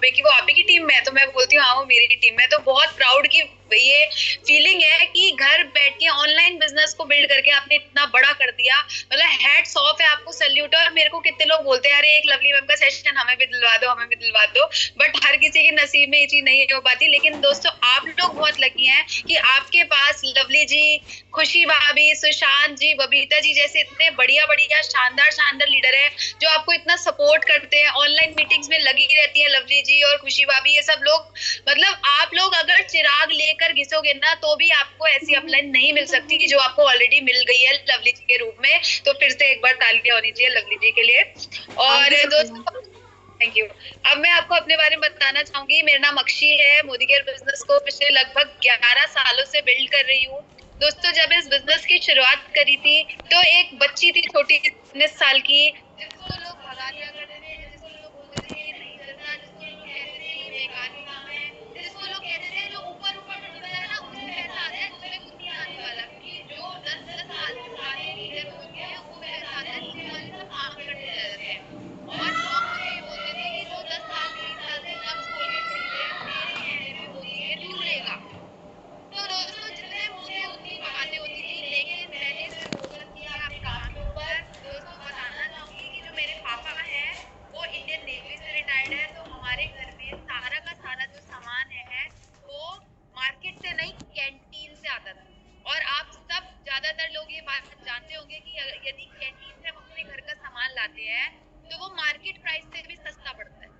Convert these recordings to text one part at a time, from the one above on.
पे कि वो आप ही की टीम में है, तो मैं बोलती हूँ हाँ वो मेरी टीम में। तो बहुत प्राउड की ये फीलिंग है कि घर बैठ के ऑनलाइन बिजनेस को बिल्ड करके आपने इतना बड़ा कर दिया। मतलब हैट्स ऑफ है आपको, सैल्यूट है। और मेरे को कितने लोग बोलते हैं अरे एक लवली मैम का सेशन हमें भी दिलवा दो, हमें भी दिलवा दो, बट हर किसी के नसीब में ये चीज नहीं हो पाती। लेकिन दोस्तों आप लोग बहुत लकी हैं कि आपके पास लवली जी, खुशी भाभी, सुशांत जी, बबीता जी जैसे इतने बढ़िया बढ़िया शानदार शानदार लीडर है जो आपको इतना सपोर्ट करते हैं। ऑनलाइन मीटिंग्स में लगी रहती है लवली जी और खुशी भाभी, ये सब लोग। मतलब आप लोग अगर चिराग लेकर घिसोगे ना तो भी आपको ऐसी अपलाइन नहीं मिल सकती जो आपको ऑलरेडी मिल गई है लवली जी के रूप में। तो फिर से एक बार तालियां होनी चाहिए लवली जी के लिए। और दोस्तों थैंक यू। अब मैं आपको अपने बारे में बताना चाहूंगी। मेरा नाम अक्षी है। मोदी केयर बिजनेस को पिछले लगभग 11 सालों से बिल्ड कर रही हूँ। दोस्तों जब इस बिजनेस की शुरुआत करी थी तो एक बच्ची थी छोटी 19 साल की, जिसको लोग भगा दिया करते थे, जिसको लोग बोलते थे ये नहीं चलता, जिसको लोग कहते थे ये बेकार ही काम है, जिसको लोग कहते थे जो ऊपर ऊपर दिखता है ना उससे पैसा आता है, तुम्हें कुछ नहीं आने वाला। क्योंकि जो 10-10 साल से पुराने लीडर होते हैं वो पैसा आता है, नीचे वाले सब काम करते रह जाते हैं। और लोग मुझे ये बोलते थे कि जो 10 साल 20 साल से लक्स कोलगेट खरीद रहे हैं तेरे कहने पे मोदी केयर क्यों लेगा। तो दोस्तों जितने मुंह थे उतनी बातें होती थी, लेकिन मैंने सिर्फ फोकस किया अपने काम के ऊपर। दोस्तों बताना चाहूंगी कि जो मेरे पापा हैं वो इंडियन नेवी से रिटायर्ड है, तो हमारे घर में सारा का सारा जो सामान है वो मार्केट से नहीं कैंटीन से आता था। और आप सब ज्यादातर लोग ये बात जानते होंगे कि यदि कैंटीन से हम अपने घर का सामान लाते हैं तो वो मार्केट प्राइस से भी सस्ता पड़ता है।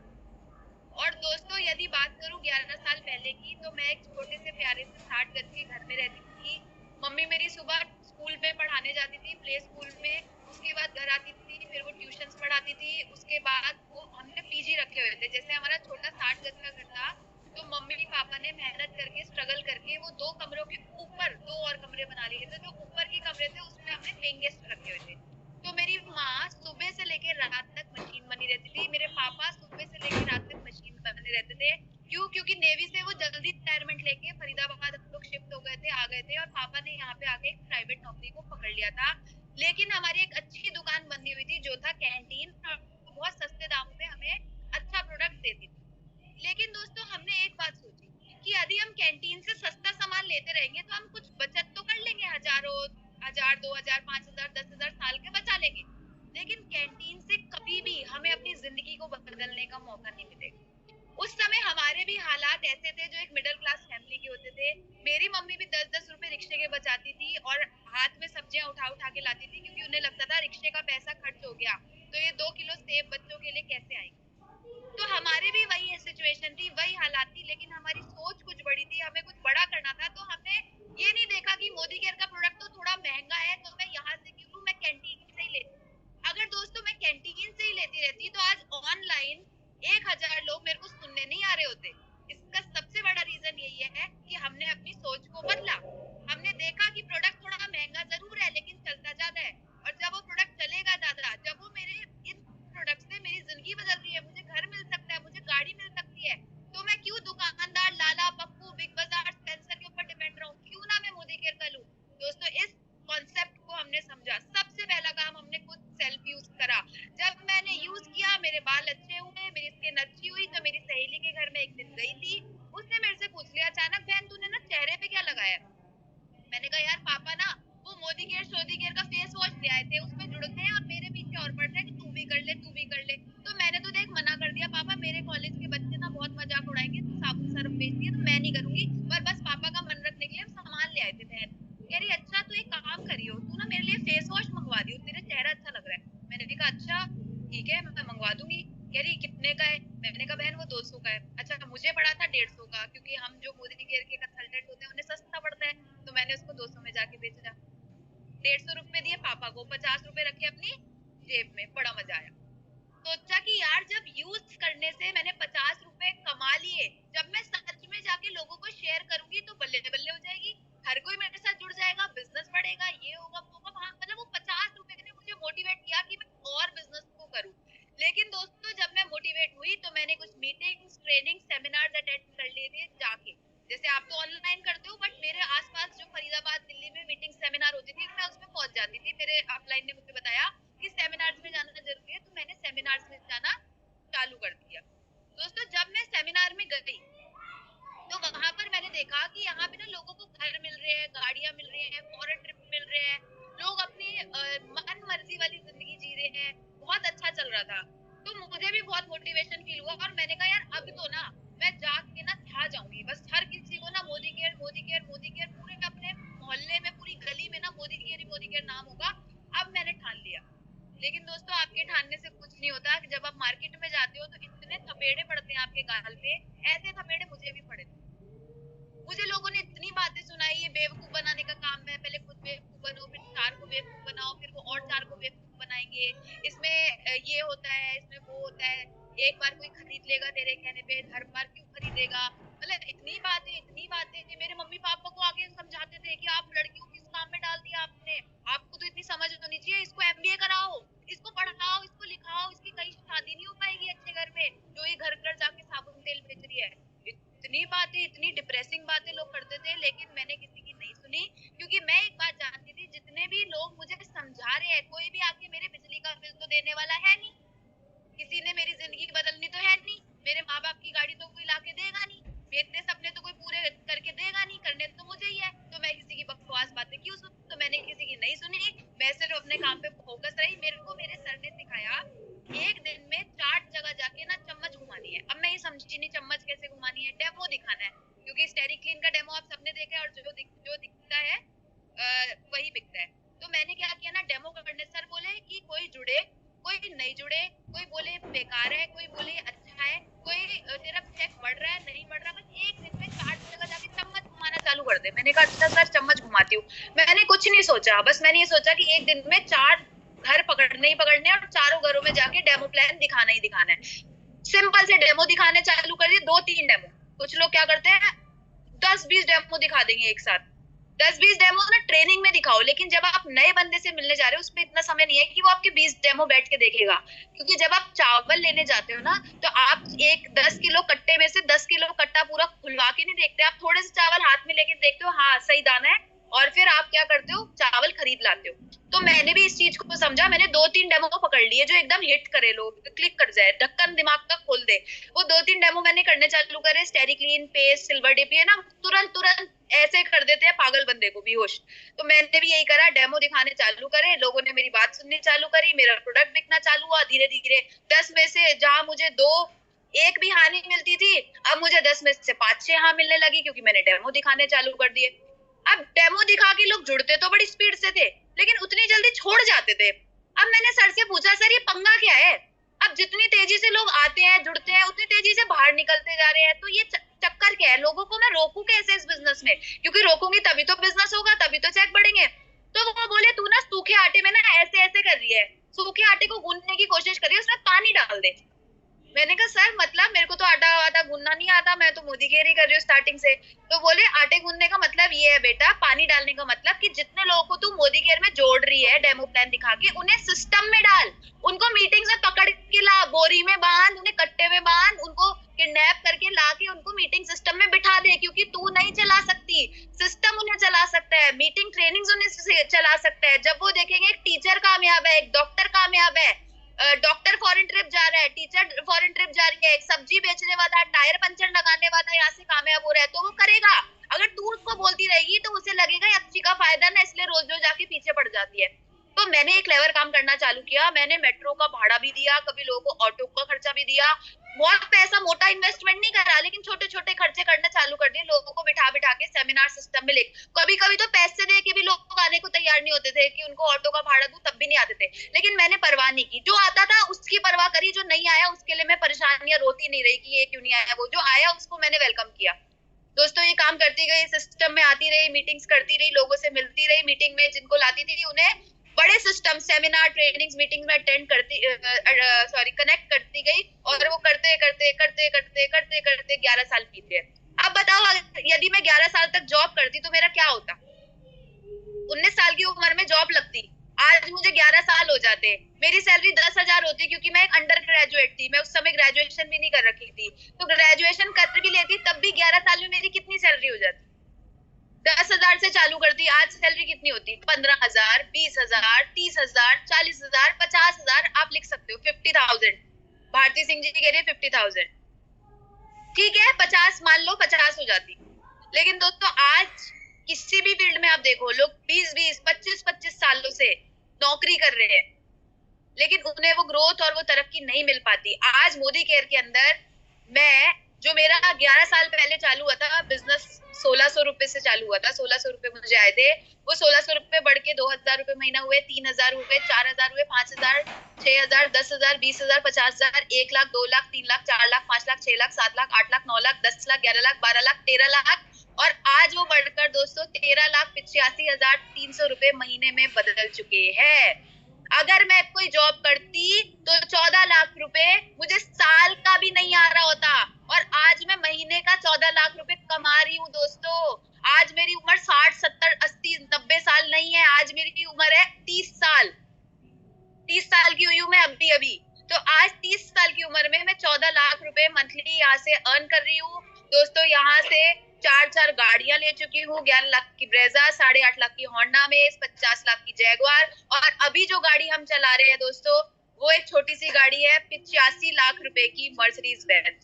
और दोस्तों यदि बात करूं 11 साल पहले की, तो मैं एक छोटे से प्यारे से 60 गज के घर में रहती थी। मम्मी मेरी सुबह स्कूल में पढ़ाने जाती थी, प्ले स्कूल में, उसके बाद घर आती थी, फिर वो ट्यूशंस पढ़ाती थी, उसके बाद वो हमने पीजी रखे हुए थे। जैसे हमारा छोटा 60 गज का घर था तो मम्मी पापा ने मेहनत करके स्ट्रगल करके वो 2 कमरों के ऊपर 2 और कमरे बना लिए थे। जो ऊपर के कमरे थे उसमें हमने पेइंग गेस्ट रखे हुए थे। तो मेरी माँ सुबह से लेकर रात तक मशीन बनी रहती थी, मेरे पापा सुबह से लेकर रात तक मशीन बने रहते थे। क्यों? क्योंकि नेवी से वो जल्दी रिटायरमेंट लेके फरीदाबाद हम लोग शिफ्ट हो गए थे, आ गए थे, और पापा ने यहाँ पे आके एक प्राइवेट नौकरी को पकड़ लिया था। लेकिन हमारी एक अच्छी दुकान बनी हुई थी जो था कैंटीन, बहुत सस्ते दामों पे हमें अच्छा प्रोडक्ट देती थी। लेकिन दोस्तों हमने एक बात सोची कि यदि हम कैंटीन से सस्ता सामान लेते रहेंगे तो हम कुछ बचत तो कर लेंगे, हजारों हजार 2000 5000 10,000 साल के बचा लेंगे। लेकिन कैंटीन से कभी भी हमें अपनी जिंदगी को बदलने का मौका नहीं मिलेगा। उस समय हमारे भी हालात ऐसे थे जो एक मिडिल क्लास फैमिली के होते थे। मेरी मम्मी भी 10-10 रुपए रिक्शे के बचाती थी और हाथ में सब्जियां उठा उठा के लाती थी, क्योंकि उन्हें लगता था रिक्शे का पैसा खर्च हो गया तो ये 2 किलो सेब बच्चों के लिए कैसे आएंगे। तो हमारे भी वही सिचुएशन थी, वही हालात थी, लेकिन हमारी सोच कुछ बड़ी थी, हमें कुछ बड़ा करना था। तो हमने ये नहीं देखा कि मोदी केयर का प्रोडक्ट तो थोड़ा महंगा है तो मैं यहाँ से क्यों लूं, मैं कैंटीन से ही लेती। अगर दोस्तों मैं कैंटीन से ही लेती रहती तो आज ऑनलाइन 1000 लोग मेरे को सुनने नहीं आ रहे होते। इसका सबसे बड़ा रीजन यही है कि हमने अपनी सोच को बदला। हमने देखा कि प्रोडक्ट थोड़ा महंगा जरूर है लेकिन चलता ज्यादा है, और जब वो प्रोडक्ट चलेगा ज्यादा, जब वो मेरे इन प्रोडक्ट से मेरी जिंदगी बदल रही है, मुझे घर मिल सकता है, मुझे गाड़ी मिल सकती है, तो मैं क्यों दुकानदार लाला पप्पू बिग बाजार स्पेंसर के ऊपर डिपेंड रहूं, क्यों ना मैं मोदी केयर का लूं। दोस्तों इस कॉन्सेप्ट को हमने समझा। सबसे पहला काम हमने खुद सेल्फ यूज करा। जब मैंने यूज किया मेरे बाल अच्छे हुए, मेरी स्किन अच्छी हुई, तो मेरी सहेली के घर में एक दिन गई थी, उसने मेरे से पूछ लिया अचानक, बहन तूने ना चेहरे पे क्या लगाया। मैंने कहा यार पापा ना वो मोदी केयर शोदी केयर का फेस वॉश ले आए थे, उसमें जुड़ गए हैं और मेरे पीछे और पड़ रहे हैं कि तू भी कर ले तू भी कर ले। तो मैंने तो देख मना कर दिया, पापा मेरे कॉलेज के बच्चे ना बहुत मजाक उड़ाएंगे, तू साबुन सर्फ बेचती है तो मैं नहीं करूंगी, पर बस पापा का मन रखने के लिए हम सामान ले आए थे बहन। कह रही अच्छा तू एक काम करियो, तू ना मेरे लिए फेस वॉश मंगवा दियो, तेरा चेहरा अच्छा लग रहा है। मैंने कहा अच्छा ठीक है मैं मंगवा दूंगी। कह रही कितने का है। मैंने कहा बहन वो 200 का है। अच्छा मुझे पड़ा था 150 का, क्योंकि हम जो मोदी केयर के कंसल्टेंट होते हैं उन्हें सस्ता पड़ता है, तो मैंने उसको 200 में जाके बेचा। 150 रुपए दिए पापा को, 50 रुपए रखे अपनी जेब में, बड़ा मजा आया। सोचा कि यार जब यूज करने से मैंने 50 रुपए कमा लिए, जब मैं सच में जाके लोगों को शेयर करूंगी तो बल्ले बल्ले हो जाएगी, हर कोई मेरे साथ जुड़ जाएगा, बिजनेस बढ़ेगा, ये होगा वो होगा। वहां मतलब वो 50 रुपए ने मुझे मोटिवेट किया कि मैं और बिजनेस को करूं। लेकिन दोस्तों जब मैं मोटिवेट हुई तो मैंने कुछ मीटिंग्स ट्रेनिंग सेमिनार्स अटेंड कर लिए थे जाके। जैसे आप तो ऑनलाइन करते हो, बट मेरे आसपास जो फरीदाबाद दिल्ली में मीटिंग सेमिनार होती थी मैं उसमें पहुंच जाती थी। मेरे अपलाइन ने मुझे बताया कि सेमिनार्स में जाना जरूरी है, तो मैंने सेमिनार्स में जाना चालू कर दिया। दोस्तों जब मैं गई, तो वहां पर मैंने देखा कि यहाँ पे ना लोगों को घर मिल रहे हैं, गाड़ियां मिल रही हैं, फॉरेन ट्रिप मिल रहे हैं, लोग अपनी मन मर्जी वाली जिंदगी जी रहे हैं, बहुत अच्छा चल रहा था। तो मुझे भी बहुत मोटिवेशन फील हुआ और मैंने कहा यार अब तो ना मैं जाके ना खा जाऊंगी, बस हर किसी को ना Modi care Modi care Modi care, पूरे अपने मोहल्ले में पूरी गली में ना मोदी केयर नाम होगा। अब मैंने ठान लिया। लेकिन दोस्तों आपके ठानने से कुछ नहीं होता। जब आप मार्केट में जाते हो तो इतने थपेड़े पड़ते हैं आपके गाल पे, ऐसे थपेड़े मुझे भी पड़े। मुझे लोगों ने इतनी बातें सुनाई, ये बेवकूफ बनाने का काम है, पहले खुद बेवकूफ बनो, फिर चार को बेवकूफ बनाओ, फिर वो और चार को बेवकूफ बनाएंगे, इसमें ये होता है, इसमें वो होता है, एक बार कोई खरीद लेगा तेरे कहने पे, हर बार क्यों खरीदेगा। मतलब इतनी बातें मेरे मम्मी पापा को आगे समझाते थे कि आप लड़कियों को इस काम में डाल दिया आपने, आपको तो इतनी समझ होनी चाहिए, इसको एमबीए कराओ, इसको पढ़ाओ, इसको लिखाओ, इसकी कहीं शादी नहीं हो पाएगी अच्छे घर में, जो ये घर घर जाके साबुन तेल बेच रही है। इतनी बातें, इतनी डिप्रेसिंग बातें लोग करते थे, लेकिन मैंने किसी की नहीं सुनी, क्योंकि मैं एक बात जानती थी, जितने भी लोग मुझे समझा रहे हैं, कोई भी आके मेरे बिजली का बिल तो देने वाला है नहीं, किसी ने मेरी जिंदगी बदलनी तो है नहीं, मेरे माँ बाप की गाड़ी तो कोई लाके देगा नहीं, मेरे सपने तो कोई पूरे करके देगा नहीं, करने तो मुझे ही है, तो मैं किसी की बकवास बातें क्यों सुनूं। तो मैंने किसी की नहीं सुनी, मैं सिर्फ अपने काम पे फोकस रही। मेरे को मेरे सर ने सिखाया एक दिन में 4 जगह जाके ना चम्मच घुमानी है। अब मैं ये समझी नहीं चम्मच कैसे घुमानी है, डेमो दिखाना है, क्योंकि स्टेरी क्लीन का डेमो आप सबने देखा है, और जो दिखता है वही बिकता है। तो मैंने क्या किया ना, डेमो करने सर बोले कि कोई जुड़े, कोई नहीं जुड़े, कोई बोले बेकार है, कोई बोले अच्छा है, कोई तेरा चेक बढ़ रहा है नहीं बढ़ रहा, बस एक दिन में 4 जगह जाके चम्मच घुमाना चालू कर दे। मैंने कहा अच्छा सर चम्मच घुमाती हूँ। मैंने कुछ नहीं सोचा, बस मैंने ये सोचा कि एक दिन में 4 घर पकड़ने ही पकड़ने और चारों घरों में जाके डेमो प्लान दिखाना ही दिखाना है। सिंपल से डेमो दिखाने चालू कर दिए, 2-3 डेमो। कुछ लोग क्या करते हैं 10-20 डेमो दिखा देंगे एक साथ। 10-20 डेमो ना ट्रेनिंग में दिखाओ, लेकिन जब आप नए बंदे से मिलने जा रहे हो उसमें इतना समय नहीं है कि वो आपके 20 डेमो बैठ के देखेगा। क्योंकि जब आप चावल लेने जाते हो ना, तो आप एक 10 किलो कट्टे में से 10 किलो कट्टा पूरा खुलवा के नहीं देखते, आप थोड़े से चावल हाथ में लेके देखते हो हाँ सही दाना है, और फिर आप क्या करते हो चावल खरीद लाते हो। तो मैंने भी इस चीज को समझा, मैंने 2-3 डेमो को पकड़ लिए जो एकदम हिट करे, लोग क्लिक कर जाए, ढक्कन दिमाग का खोल दे। वो 2-3 डेमो मैंने करने चालू करे, स्टेरी क्लीन पेस्ट सिल्वर डिप, ये ना तुरंत ऐसे कर देते हैं पागल बंदे को बेहोश। तो मैंने भी यही करा, डेमो दिखाने चालू करे, लोगों ने मेरी बात सुननी चालू करी, मेरा प्रोडक्ट बिकना चालू हुआ धीरे धीरे। 10 में से जहां मुझे 1 भी हानि मिलती थी, अब मुझे 10 में से 5-6 हाँ मिलने लगी, क्योंकि मैंने डेमो दिखाने चालू कर दिए। अब डेमो दिखा के लोग जुड़ते तो बड़ी स्पीड से थे, लेकिन उतनी जल्दी छोड़ जाते थे। अब मैंने सर से पूछा सर ये पंगा क्या है, अब जितनी तेजी से लोग आते हैं जुड़ते हैं उतनी तेजी से बाहर निकलते जा रहे हैं, तो ये चक्कर क्या है, लोगों को मैं रोकूं कैसे इस बिजनेस में, क्योंकि रोकूंगी तभी तो बिजनेस होगा, तभी तो चेक बढ़ेंगे। तो वो बोले तू ना सूखे आटे में ना ऐसे ऐसे कर रही है, सूखे आटे को गूंदने की कोशिश करिए, उसमें पानी डाल दे। मैंने कहा सर मतलब मेरे को तो आटा वाटा गूंदना नहीं आता, मैं तो मोदी केयर ही कर रही हूँ स्टार्टिंग से। तो बोले आटे गूंदने का मतलब ये है बेटा, पानी डालने का मतलब कि जितने लोगों को तू मोदी केयर में जोड़ रही है डेमो प्लान दिखा के, उन्हें सिस्टम में डाल, उनको मीटिंग्स में पकड़ के ला, बोरी में बांध, उन्हें कट्टे में बांध, उनको किडनैप करके ला के उनको मीटिंग सिस्टम में बिठा दे, क्योंकि तू नहीं चला सकती, सिस्टम उन्हें चला सकता है, मीटिंग ट्रेनिंग्स उन्हें चला सकता है। जब वो देखेंगे एक टीचर कामयाब है, एक डॉक्टर कामयाब है, डॉक्टर फॉरेन ट्रिप जा रहा है, टीचर फॉरेन ट्रिप जा रही है, एक सब्जी बेचने वाला, टायर पंचर लगाने वाला यहाँ से कामयाब हो रहा है, तो वो करेगा। अगर तू उसको बोलती रहेगी तो उसे लगेगा अच्छी का फायदा ना, इसलिए रोज रोज आके पीछे पड़ जाती है। तो मैंने एक क्लेवर काम करना चालू किया, मैंने मेट्रो का भाड़ा भी दिया, कभी लोगों को ऑटो का खर्चा भी दिया, बहुत पैसा मोटा इन्वेस्टमेंट नहीं करा, लेकिन छोटे छोटे खर्चे करना चालू कर दिए, लोगों को बिठा बिठा के सेमिनार सिस्टम में ले। कभी कभी तो पैसे दे के भी लोग आने को तैयार नहीं होते थे कि उनको ऑटो का भाड़ा दूं, तब भी नहीं आते थे, लेकिन मैंने परवाह नहीं की, जो आता था उसकी परवाह करी, जो नहीं आया उसके लिए मैं परेशान या रोती नहीं रही कि ये क्यों नहीं आया, वो जो आया उसको मैंने वेलकम किया। दोस्तों ये काम करती गई, सिस्टम में आती रही, मीटिंग्स करती रही, लोगों से मिलती रही, मीटिंग में जिनको लाती थी उन्हें बड़े सिस्टम सेमिनार ट्रेनिंग्स मीटिंग में अटेंड करती कनेक्ट करती गई, और वो करते करते करते करते करते करते 11 साल बीत गए। अब बताओ यदि मैं 11 साल तक जॉब करती तो मेरा क्या होता, 19 साल की उम्र में जॉब लगती, आज मुझे 11 साल हो जाते, मेरी सैलरी 10,000 होती, क्योंकि मैं एक अंडर ग्रेजुएट थी, मैं उस समय ग्रेजुएशन भी नहीं कर रखी थी, तो ग्रेजुएशन कर भी लेती तब भी 11 साल में मेरी कितनी सैलरी हो जाती, 10,000 से चालू करती, आज सैलरी कितनी होती, 15,000, 20,000, 30,000, 40,000, 50,000, आप लिख सकते हो 50,000। भारती सिंह जी कह रहे हैं 50,000, ठीक है 50 मान लो 50 हो जाती। लेकिन दोस्तों आज किसी भी फील्ड में आप देखो, लोग 20-20, 25-25 सालों से नौकरी कर रहे हैं, लेकिन उन्हें वो ग्रोथ और वो तरक्की नहीं मिल पाती। आज मोदी केयर के अंदर मैं, जो मेरा 11 साल पहले चालू हुआ था बिजनेस, 1600 रुपए से चालू हुआ था, 1600 रुपए मुझे आए थे, वो 1600 रुपए बढ़ के 2000 रुपए महीना हुए, 3000 हुए, 4000 हुए, 5000, 6000, 10,000, 20,000, 50,000, 1 लाख, 2 लाख, 3 लाख, 4 लाख, 5 लाख, 6 लाख, 7 लाख, 8 लाख, 9 लाख, 10 लाख, 11 लाख, 12 लाख, 13 लाख, और आज वो बढ़कर दोस्तों 13,85,300 रुपए महीने में बदल चुके हैं। अगर मैं कोई जॉब करती तो 14 लाख रुपए मुझे साल का भी नहीं आ रहा होता, और आज मैं महीने का 14 लाख रुपए कमा रही हूँ दोस्तों। आज मेरी उम्र 60, 70, 80, 90 साल नहीं है, आज मेरी उम्र है 30 साल। 30 साल की हुई हूँ मैं अभी अभी। तो आज 30 साल की उम्र में मैं 14 लाख रुपए मंथली यहाँ से अर्न कर रही हूँ दोस्तों। यहाँ से 4 गाड़ियां ले चुकी हूँ, 11 लाख की ब्रेजा, 8.5 लाख की होंडा में, 50 लाख की जैगवार, और अभी जो गाड़ी हम चला रहे हैं दोस्तों वो एक छोटी सी गाड़ी है, 85 लाख रुपए की मर्सिडीज बेंज।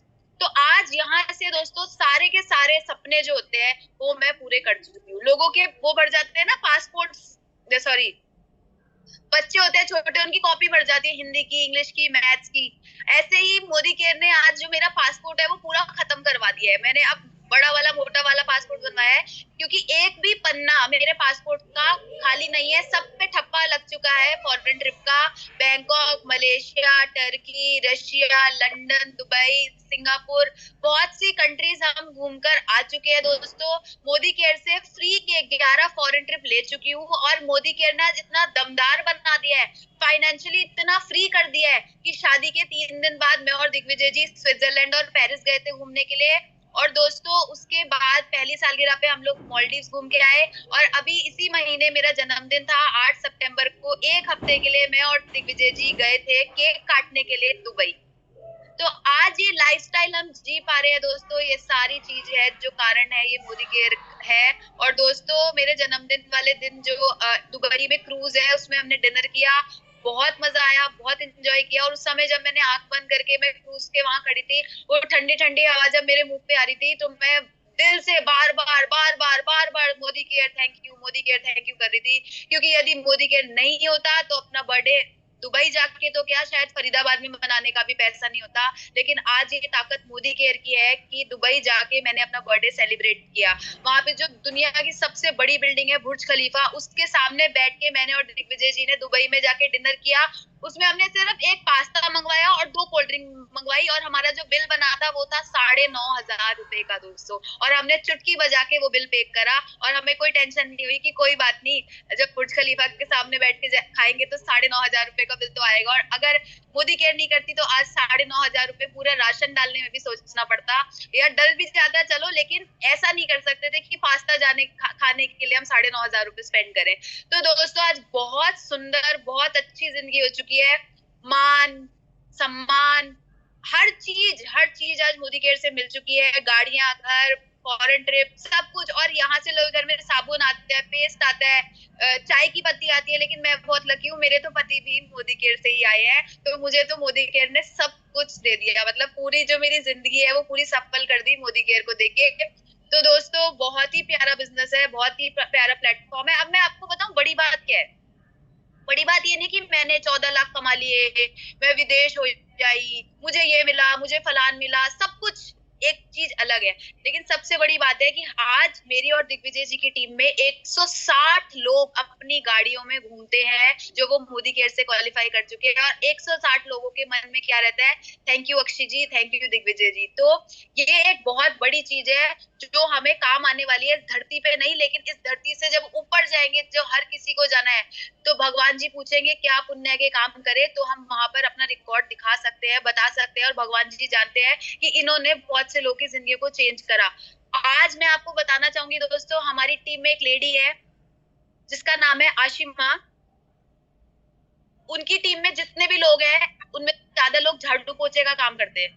तो आज यहाँ से दोस्तों सारे के सारे सपने जो होते हैं वो मैं पूरे कर चुकी हूँ। लोगों के वो बढ़ जाते हैं ना पासपोर्ट, सॉरी, बच्चे होते हैं छोटे, उनकी कॉपी भर जाती है हिंदी की, इंग्लिश की, मैथ्स की। ऐसे ही मोदी केयर ने आज जो मेरा पासपोर्ट है वो पूरा खत्म करवा दिया है। मैंने अब बड़ा वाला मोटा वाला पासपोर्ट बनवाया है, क्योंकि एक भी पन्ना मेरे पासपोर्ट का खाली नहीं है, सब पे ठप्पा लग चुका है फॉरेन ट्रिप का। Bangkok, Malaysia, Turkey, Russia, London, Dubai, Singapore, बहुत सी कंट्रीज हम घूमकर आ चुके हैं दोस्तों। मोदी केयर से फ्री के 11 फॉरेन ट्रिप ले चुकी हूँ, और मोदी केयर ने आज इतना दमदार बना दिया है, फाइनेंशियली इतना फ्री कर दिया है कि शादी के 3 दिन बाद मैं और दिग्विजय जी स्विट्जरलैंड और पेरिस गए थे घूमने के लिए। और दोस्तों उसके बाद पहली सालगिरह पे हम लोग मालदीव्स घूम के आए, और अभी इसी महीने मेरा जन्मदिन था 8 सितंबर को, 1 हफ्ते के लिए मैं और दिग्विजय जी गए थे केक काटने के लिए दुबई। तो आज ये लाइफस्टाइल हम जी पा रहे हैं दोस्तों, ये सारी चीज है जो कारण है, ये मोदी केयर है। और दोस्तों मेरे जन्मदिन वाले दिन जो दुबई में क्रूज है उसमें हमने डिनर किया, बहुत मजा आया, बहुत एंजॉय किया। और उस समय जब मैंने आंख बंद करके मैं क्रूज के वहां खड़ी थी, वो ठंडी ठंडी हवा जब मेरे मुंह पे आ रही थी, तो मैं दिल से बार बार बार बार बार बार Modi care thank you, Modi care thank you कर रही थी। क्योंकि यदि मोदी केयर नहीं होता तो अपना बर्थडे दुबई जाके तो क्या, शायद फरीदाबाद में मनाने का भी पैसा नहीं होता। लेकिन आज ये ताकत मोदी केयर की है कि दुबई जाके मैंने अपना बर्थडे सेलिब्रेट किया। वहां पे जो दुनिया की सबसे बड़ी बिल्डिंग है बुर्ज खलीफा, उसके सामने बैठ के मैंने और दिग्विजय जी ने दुबई में जाके डिनर किया। उसमें हमने सिर्फ एक पास्ता मंगवाया और 2 कोल्ड ड्रिंक मंगवाई, और हमारा जो बिल बना था वो था 9,500 रुपए का दोस्तों। और हमने चुटकी बजा के वो बिल पे करा, और हमें कोई टेंशन नहीं हुई कि कोई बात नहीं, जब बुर्ज खलीफा के सामने बैठ के खाएंगे तो 9,500 रुपए का बिल तो आएगा। और अगर मोदी केयर नहीं करती तो आज 9,500 रुपए पूरा राशन डालने में भी सोचना पड़ता, या डल भी जाता चलो, लेकिन ऐसा नहीं कर सकते थे कि पास्ता खाने के लिए हम 9,500 रुपए स्पेंड करें। तो दोस्तों आज बहुत सुंदर, बहुत अच्छी जिंदगी हो चुकी है। मान सम्मान हर चीज आज मोदी केयर से मिल चुकी है। गाड़ियां, घर, फॉरेन ट्रिप, सब कुछ। और यहाँ से लोग घर में साबुन आता है, पेस्ट आता है, चाय की पत्ती आती है। लेकिन मैं बहुत लकी हूँ, मेरे तो पति भी मोदी केयर से ही आए हैं, तो मुझे तो मोदी केयर ने सब कुछ दे दिया। मतलब पूरी जो मेरी जिंदगी है वो पूरी सफल कर दी मोदी केयर को देके। तो दोस्तों बहुत ही प्यारा बिजनेस है, बहुत ही प्यारा प्लेटफॉर्म है। अब मैं आपको बताऊं बड़ी बात क्या है। बड़ी बात ये नहीं कि मैंने 14 लाख कमा लिए, मैं विदेश हो जाई, मुझे ये मिला, मुझे फलान मिला, सब कुछ एक चीज अलग है। लेकिन सबसे बड़ी बात है कि आज मेरी और दिग्विजय जी की टीम में 160 लोग अपनी गाड़ियों में घूमते हैं, जो वो मोदी केयर से क्वालिफाई कर चुके हैं। और 160 लोगों के मन में क्या रहता है, thank you Akshay ji, thank you Digvijay ji. तो ये एक बहुत बड़ी चीज है जो हमें काम आने वाली है, धरती पे नहीं, लेकिन इस धरती से जब ऊपर जाएंगे, जो हर किसी को जाना है, तो भगवान जी पूछेंगे क्या पुण्य के काम करे, तो हम वहां पर अपना रिकॉर्ड दिखा सकते हैं, बता सकते हैं। और भगवान जी जानते हैं कि इन्होंने बहुत से लोगों की जिंदगी को चेंज करा। आज मैं आपको बताना चाहूंगी दोस्तों, हमारी टीम में एक लेडी है जिसका नाम है आशिमा। उनकी टीम में जितने भी लोग हैं उनमें ज्यादा लोग झाड़ू पोछे का काम करते हैं,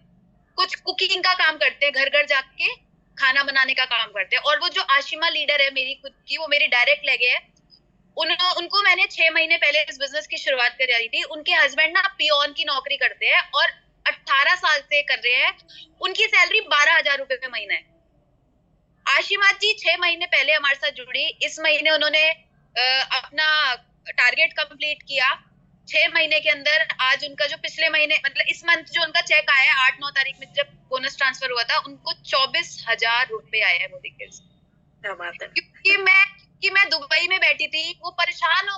कुछ कुकिंग का काम करते हैं, घर घर जाके खाना बनाने का काम करते हैं। और वो जो आशिमा लीडर है मेरी खुद की, वो मेरी डायरेक्ट लगे है। उनको मैंने 6 महीने पहले इस बिजनेस की शुरुआत कराई थी। उनके हस्बैंड ना पियोन की नौकरी करते हैं, और 18 साल से कर रहे हैं, उनकी सैलरी 12,000 रुपए महीना है। आशिमा जी 6 महीने पहले हमारे साथ जुड़ी, इस महीने उन्होंने अपना टारगेट कंप्लीट किया। 6 महीने के अंदर आज उनका जो पिछले महीने मतलब इस मंथ जो उनका चेक आया है 8-9 तारीख में जब बोनस ट्रांसफर हुआ था, उनको 24,000 रुपए आए हैं मोदी के। क्या बात है। क्योंकि मैं दुबई में बैठी थी, वो परेशान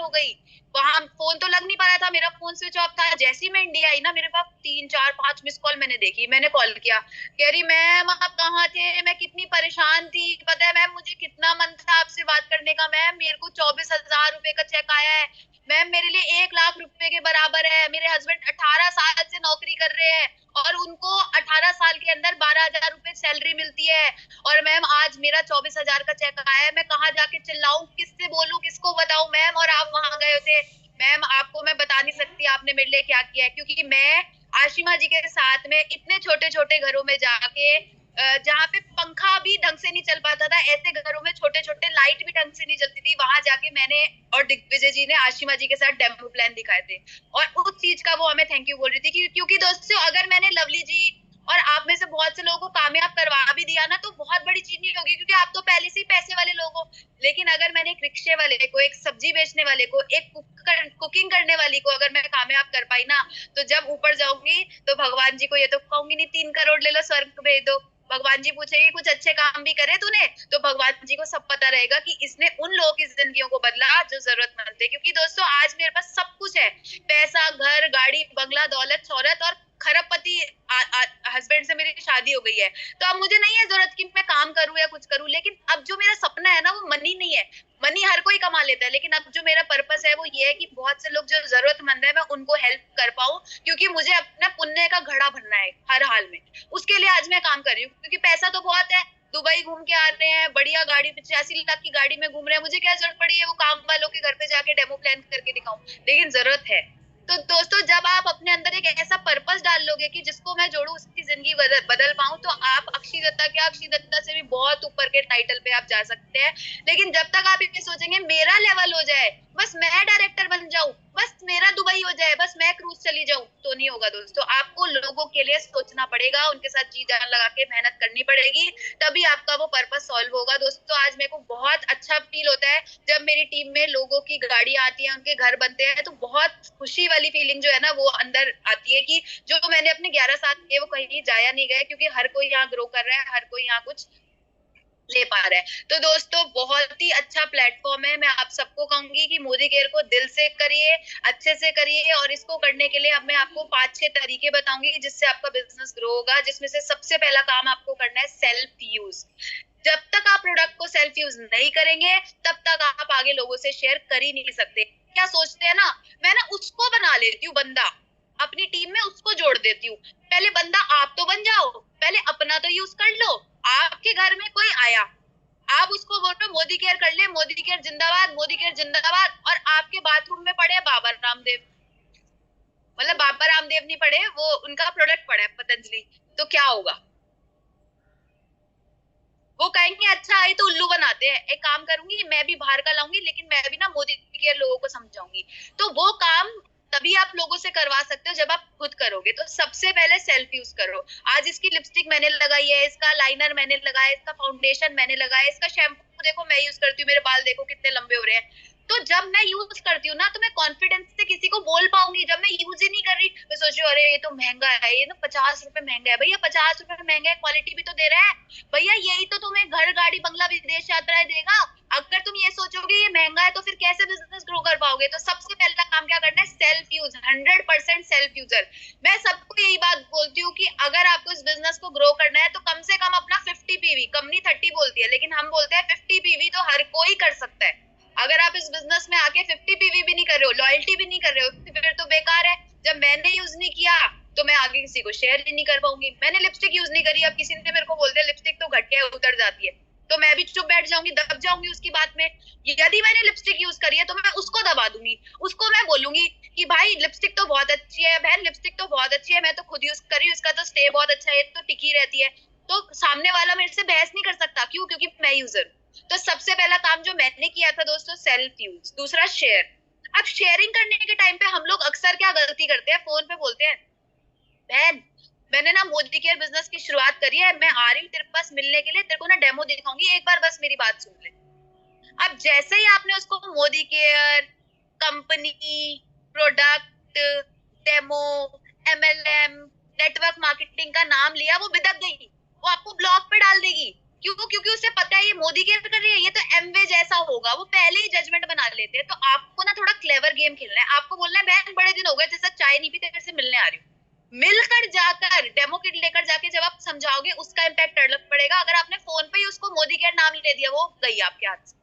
हो गई। वहां फोन तो लग नहीं पा रहा था, मेरा फोन स्विच ऑफ था। जैसे ही मैं इंडिया आई ना, मेरे पास 3-4-5 मिस कॉल मैंने देखी। मैंने कॉल किया, कह रही मैम आप कहाँ थे, मैं कितनी परेशान थी, पता है मैम मुझे कितना मन था आपसे बात करने का। मैम मेरे को 24,000 रुपए का चेक आया है मैम, मेरे लिए 1 लाख रुपए के बराबर है। मेरे हस्बैंड 18 साल से नौकरी कर रहे हैं और उनको 18 साल के अंदर 12,000 रुपए सैलरी मिलती है, और मैम आज मेरा 24,000 का चेक आया है। मैं कहाँ जाके चिल्लाऊं, किससे बोलूं, किसको बताऊं मैम, और आप वहां गए थे। मैम आपको मैं बता नहीं सकती आपने मेरे लिए क्या किया है, क्योंकि मैं आशिमा जी के साथ में इतने छोटे छोटे घरों में जाके, जहाँ पे पंखा भी ढंग से नहीं चल पाता था, ऐसे घरों में छोटे छोटे लाइट भी ढंग से नहीं जलती थी, वहां जाके मैंने और दिग्विजय जी ने आशिमा जी के साथ डेमो प्लान दिखाए थे, और उस चीज का वो हमें थैंक यू बोल रही थी। क्योंकि दोस्तों अगर मैंने लवली जी और आप में से बहुत से लोगों को कामयाब करवा भी दिया ना, तो बहुत बड़ी चीज नहीं होगी, क्योंकि आप तो पहले से ही पैसे वाले लोग हो। लेकिन अगर मैंने एक रिक्शे वाले को, एक सब्जी बेचने वाले को, एक कुकिंग करने वाली को अगर मैं कामयाब कर पाई ना, तो जब ऊपर जाऊंगी तो भगवान जी को ये तो कहूंगी नहीं 3 करोड़ ले लो स्वर्ग भेज दो। भगवान जी पूछेंगे कुछ अच्छे काम भी करे तूने, तो भगवान जी को सब पता रहेगा कि इसने उन लोगों की जिंदगियों को बदला जो जरूरतमंद थे। क्योंकि दोस्तों आज मेरे पास सब कुछ है, पैसा, घर, गाड़ी, बंगला, दौलत, शोहरत, और खरबपति हस्बैंड से मेरी शादी हो गई है। तो अब मुझे नहीं है जरूरत कि मैं काम करूं या कुछ करूं। लेकिन अब जो मेरा सपना है ना, वो मनी नहीं है। मनी हर कोई कमा लेता है, लेकिन अब जो मेरा पर्पस है वो ये है कि बहुत से लोग जो जरूरतमंद है मैं उनको हेल्प कर पाऊं, क्योंकि मुझे अपना पुण्य का घड़ा भरना है हर हाल में। उसके लिए आज मैं काम कर रही हूँ, क्योंकि पैसा तो बहुत है, दुबई घूम के आ रहे हैं, बढ़िया गाड़ी, 85 लाख की गाड़ी में घूम रहे हैं, मुझे क्या जरूरत पड़ी है वो काम वालों के घर पे जाके डेमो प्लान करके दिखाऊं। लेकिन जरूरत है। तो दोस्तों जब आप अपने अंदर एक ऐसा पर्पस डाल लोगे कि जिसको मैं जोड़ू उसकी जिंदगी बदल पाऊं, तो आप अक्षय दत्ता क्या, अक्षय दत्ता से भी बहुत ऊपर के टाइटल पे आप जा सकते हैं। लेकिन जब तक आप ये सोचेंगे मेरा लेवल हो जाए, बस मैं डायरेक्टर बन जाऊं, बस मेरा दुबई हो जाए, बस मैं क्रूज चली जाऊं, तो नहीं होगा दोस्तों। आपको लोगों के लिए सोचना पड़ेगा, उनके साथ जी जान लगा के मेहनत करनी पड़ेगी, तभी आपका वो पर्पस सॉल्व होगा। दोस्तों आज मेरे को बहुत अच्छा फील होता है जब मेरी टीम में लोगों की गाड़ियां आती हैं, उनके घर बनते हैं, तो बहुत खुशी वाली फीलिंग जो है ना वो अंदर आती है कि जो मैंने अपने 11 साल किए वो कहीं जाया नहीं गए, क्योंकि हर कोई यहाँ ग्रो कर रहा है, हर कोई यहाँ कुछ ले पा रहा है। तो दोस्तों बहुत ही अच्छा प्लेटफॉर्म है। मैं आप सबको कहूंगी कि मोदी केयर को दिल से करिए, अच्छे से करिए, और इसको करने के लिए अब मैं आपको 5-6 तरीके बताऊंगी जिससे आपका बिजनेस ग्रो होगा। जिसमें से सबसे पहला काम आपको करना है सेल्फ यूज। जब तक आप प्रोडक्ट को सेल्फ यूज नहीं करेंगे तब तक आप आगे लोगों से शेयर कर ही नहीं सकते। क्या सोचते हैं ना, मैं ना उसको बना लेती हूँ बंदा, अपनी टीम में उसको जोड़ देती हूँ। पहले बंदा आप तो बन जाओ, पहले अपना तो यूज कर लो। आपके घर में कोई आया, आप उसको बोल रहे मोदी केयर कर ले, मोदी केयर जिंदाबाद, मोदी केयर जिंदाबाद, और आपके बाथरूम में पड़े बाबा रामदेव, मतलब बाबा रामदेव नहीं पड़े, वो उनका प्रोडक्ट पड़ा है पतंजलि, तो क्या होगा? वो कहेंगे अच्छा ये तो उल्लू बनाते हैं। एक काम करूंगी, मैं भी बाहर का लाऊंगी, लेकिन मैं भी ना मोदी केयर लोगों को समझाऊंगी। तो वो काम तभी आप लोगों से करवा सकते हो जब आप खुद करोगे। तो सबसे पहले सेल्फ यूज करो। आज इसकी लिपस्टिक मैंने लगाई है, इसका लाइनर मैंने लगाया, इसका फाउंडेशन मैंने लगाया, इसका शैम्पू देखो मैं यूज करती हूँ, मेरे बाल देखो कितने लंबे हो रहे हैं। तो जब मैं यूज करती हूँ ना, तो मैं कॉन्फिडेंस से किसी को बोल पाऊंगी। जब मैं यूज ही नहीं कर रही, मैं सोच रही हूँ अरे ये तो महंगा है, ये ना 50 रुपए महंगा है। भैया 50 रुपए महंगा है, क्वालिटी भी तो दे रहा है भैया, यही तो तुम्हें घर, गाड़ी, बंगला, विदेश यात्राएं देगा। अगर तुम ये सोचोगे ये महंगा है, तो फिर कैसे बिजनेस ग्रो कर पाओगे? तो सबसे पहला काम क्या करना है, सेल्फ यूज, 100% सेल्फ यूजर। मैं सबको यही बात बोलती हूँ कि अगर आपको इस बिजनेस को ग्रो करना है तो कम से कम अपना 50 पीवी, कंपनी 30 बोलती है लेकिन हम बोलते हैं 50 पीवी तो हर कोई कर सकता है। अगर आप इस बिजनेस में आके 50 पीवी भी नहीं कर रहे हो, लॉयल्टी भी नहीं कर रहे हो, फिर तो बेकार है। जब मैंने यूज नहीं किया तो मैं आगे किसी को शेयर ही नहीं कर पाऊंगी। मैंने लिपस्टिक यूज नहीं करी, अब किसी ने मेरे को बोल दिया लिपस्टिक तो घटिया उतर जाती है, तो मैं भी चुप बैठ जाऊंगी, दब जाऊंगी उसकी बात में। यदि मैंने लिपस्टिक यूज करी है तो मैं उसको दबा दूंगी, उसको मैं बोलूंगी कि भाई लिपस्टिक तो बहुत अच्छी है, बहन लिपस्टिक तो बहुत अच्छी है, मैं तो खुद यूज करी हूँ, इसका तो स्टे बहुत अच्छा है, तो टिकी रहती है। तो सामने वाला मेरे से बहस नहीं कर सकता, क्यों? क्योंकि मैं यूजर हूँ। तो सबसे पहला काम जो मैंने किया था दोस्तों, सेल्फ यूज। दूसरा शेयर। अब शेयरिंग करने के टाइम पे हम लोग अक्सर क्या गलती करते हैं, फोन पे बोलते हैं बहन मैंने ना मोदी केयर बिजनेस की शुरुआत करी है, मैं आ रही हूँ तेरे पास मिलने के लिए, तेरे को ना डेमो दिखाऊंगी, एक बार बस मेरी बात सुन ले। अब जैसे ही आपने उसको Modi care, company, product, demo, MLM, network marketing का नाम लिया, वो बिदक गई, वो आपको ब्लॉक पे डाल देगी। क्यों? क्योंकि उसे पता है ये मोदी केयर कर रही है, ये तो एमवे जैसा होगा, वो पहले ही जजमेंट बना लेते हैं। तो आपको ना थोड़ा क्लेवर गेम खेलना है, आपको बोलना है बहन बड़े दिन हो गए जैसा चाय नहीं पीते, तेरे से मिलने आ रही हूँ। मिलकर जाकर डेमो किट लेकर जाके जब आप समझाओगे, उसका इम्पैक्ट अलग पड़ेगा। अगर आपने फोन पे ही उसको मोदी केयर नाम ले दिया, वो गई आपके हाथ से।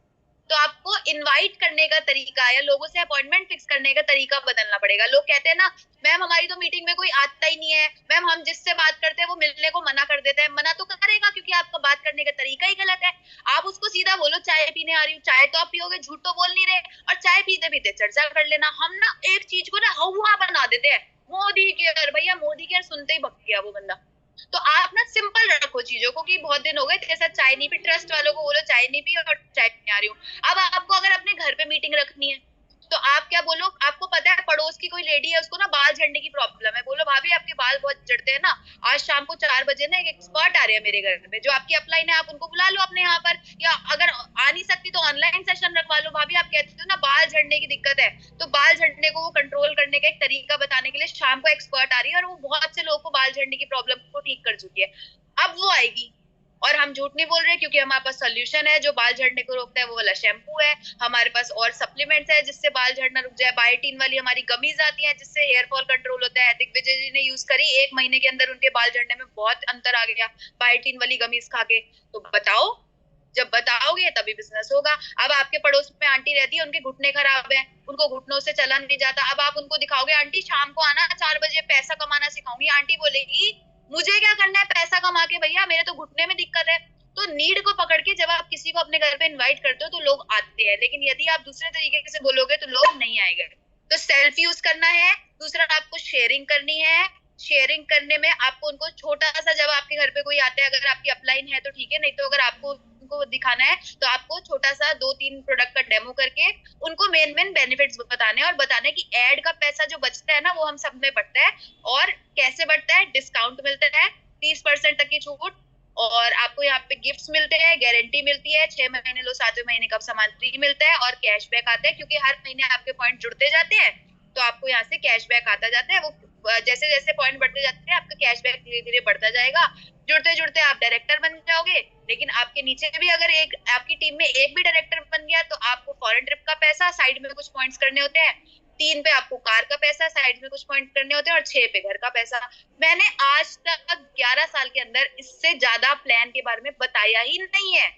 तो आपको इनवाइट करने का तरीका या लोगों से अपॉइंटमेंट फिक्स करने का तरीका बदलना पड़ेगा। लोग कहते हैं ना, मैम हमारी तो मीटिंग में कोई आता ही नहीं है, मैम हम जिससे बात करते हैं वो मिलने को मना कर देते हैं। मना तो करेगा क्योंकि आपका बात करने का तरीका ही गलत है। आप उसको सीधा बोलो चाय पीने आ रही हूँ, चाय तो आप पियोगे, झूठ तो बोल नहीं रहे, और चाय पीते पीते चर्चा कर लेना। हम ना एक चीज को ना हवा बना देते हैं, मोदी केयर, भैया मोदी केयर सुनते ही भग गया वो बंदा। तो आप ना सिंपल रखो चीजों को कि बहुत दिन हो गए तेरे साथ चाय नहीं पी, ट्रस्ट वालों को बोलो चाय नहीं पी और चाय पीने आ रही हूँ। अब आपको अगर अपने घर पे मीटिंग रखनी है तो आप क्या बोलो, आपको पता है पड़ोस की कोई लेडी है, उसको ना बाल झड़ने की प्रॉब्लम है, बोलो भाभी आपके बाल बहुत झड़ते हैं ना, आज शाम को 4 बजे ना एक एक्सपर्ट आ रहे हैं मेरे घर पे, जो आपकी अपलाइन है, आप उनको बुला लो अपने यहाँ पर, या अगर आ नहीं सकती तो ऑनलाइन सेशन रखवा लो। भाभी आप कहते हो ना बाल झड़ने की दिक्कत है, तो बाल झड़ने को वो कंट्रोल करने का एक तरीका बताने के लिए शाम को एक्सपर्ट आ रही है, और वो बहुत से लोगों को बाल झड़ने की प्रॉब्लम को ठीक कर चुकी है। अब वो आएगी, और हम झूठ नहीं बोल रहे, क्योंकि हमारे पास सोल्यूशन है जो बाल झड़ने को रोकता है, वो वाला शैम्पू है। हमारे पास और सप्लीमेंट्स है जिससे बाल झड़ना रुक जाए। बायोटीन वाली हमारी गमीज आती है जिससे हेयर फॉल कंट्रोल होता है। दिग्विजय जी ने यूज करी, 1 महीने के अंदर उनके बाल झड़ने में बहुत अंतर आ गया बायोटीन वाली गमीज खा के। तो बताओ, जब बताओगे तभी बिजनेस होगा। अब आपके पड़ोस में आंटी रहती है, उनके घुटने खराब है, उनको घुटनों से चलन नहीं जाता। अब आप उनको दिखाओगे आंटी शाम को आना 4 बजे, पैसा कमाना सिखाऊंगी, आंटी बोलेगी मुझे क्या करना है पैसा कमा के, भैया मेरे तो घुटने में दिक्कत है। तो नीड को पकड़ के जब आप किसी को अपने घर पे इनवाइट करते हो तो लोग आते हैं, लेकिन यदि आप दूसरे तरीके से बोलोगे तो लोग नहीं आएंगे। तो सेल्फ यूज करना है। दूसरा, आपको शेयरिंग करनी है। शेयरिंग करने में आपको उनको छोटा सा, जब आपके घर पे कोई आता है, अगर आपकी अपलाइन है तो ठीक है, नहीं तो अगर आपको उनको दिखाना है तो आपको छोटा सा 2-3 प्रोडक्ट का डेमो करके उनको मेन मेन बेनिफिट्स बताने हैं, और बताने की एड का पैसा जो बचता है ना वो हम सब में बढ़ता है। और कैसे बढ़ता है? डिस्काउंट मिलता है, 30% तक की छूट, और आपको यहाँ पे गिफ्ट्स मिलते हैं, गारंटी मिलती है, 6 महीने लो 7वें महीने का सामान फ्री मिलता है, और कैशबैक आता है, क्योंकि हर महीने आपके पॉइंट जुड़ते जाते हैं तो आपको यहाँ से कैशबैक आता जाता है। वो जैसे जैसे पॉइंट बढ़ते जाते हैं आपका कैशबैक धीरे धीरे बढ़ता जाएगा। जुड़ते जुड़ते आप डायरेक्टर बन जाओगे। लेकिन आपके नीचे भी अगर एक आपकी टीम में एक भी डायरेक्टर बन गया तो आपको फॉरेन ट्रिप का पैसा, साइड में कुछ पॉइंट्स करने होते हैं, 3 पे आपको कार का पैसा, साइड में कुछ पॉइंट करने होते हैं, और 6 पे घर का पैसा। मैंने आज तक 11 साल के अंदर इससे ज्यादा प्लान के बारे में बताया ही नहीं है,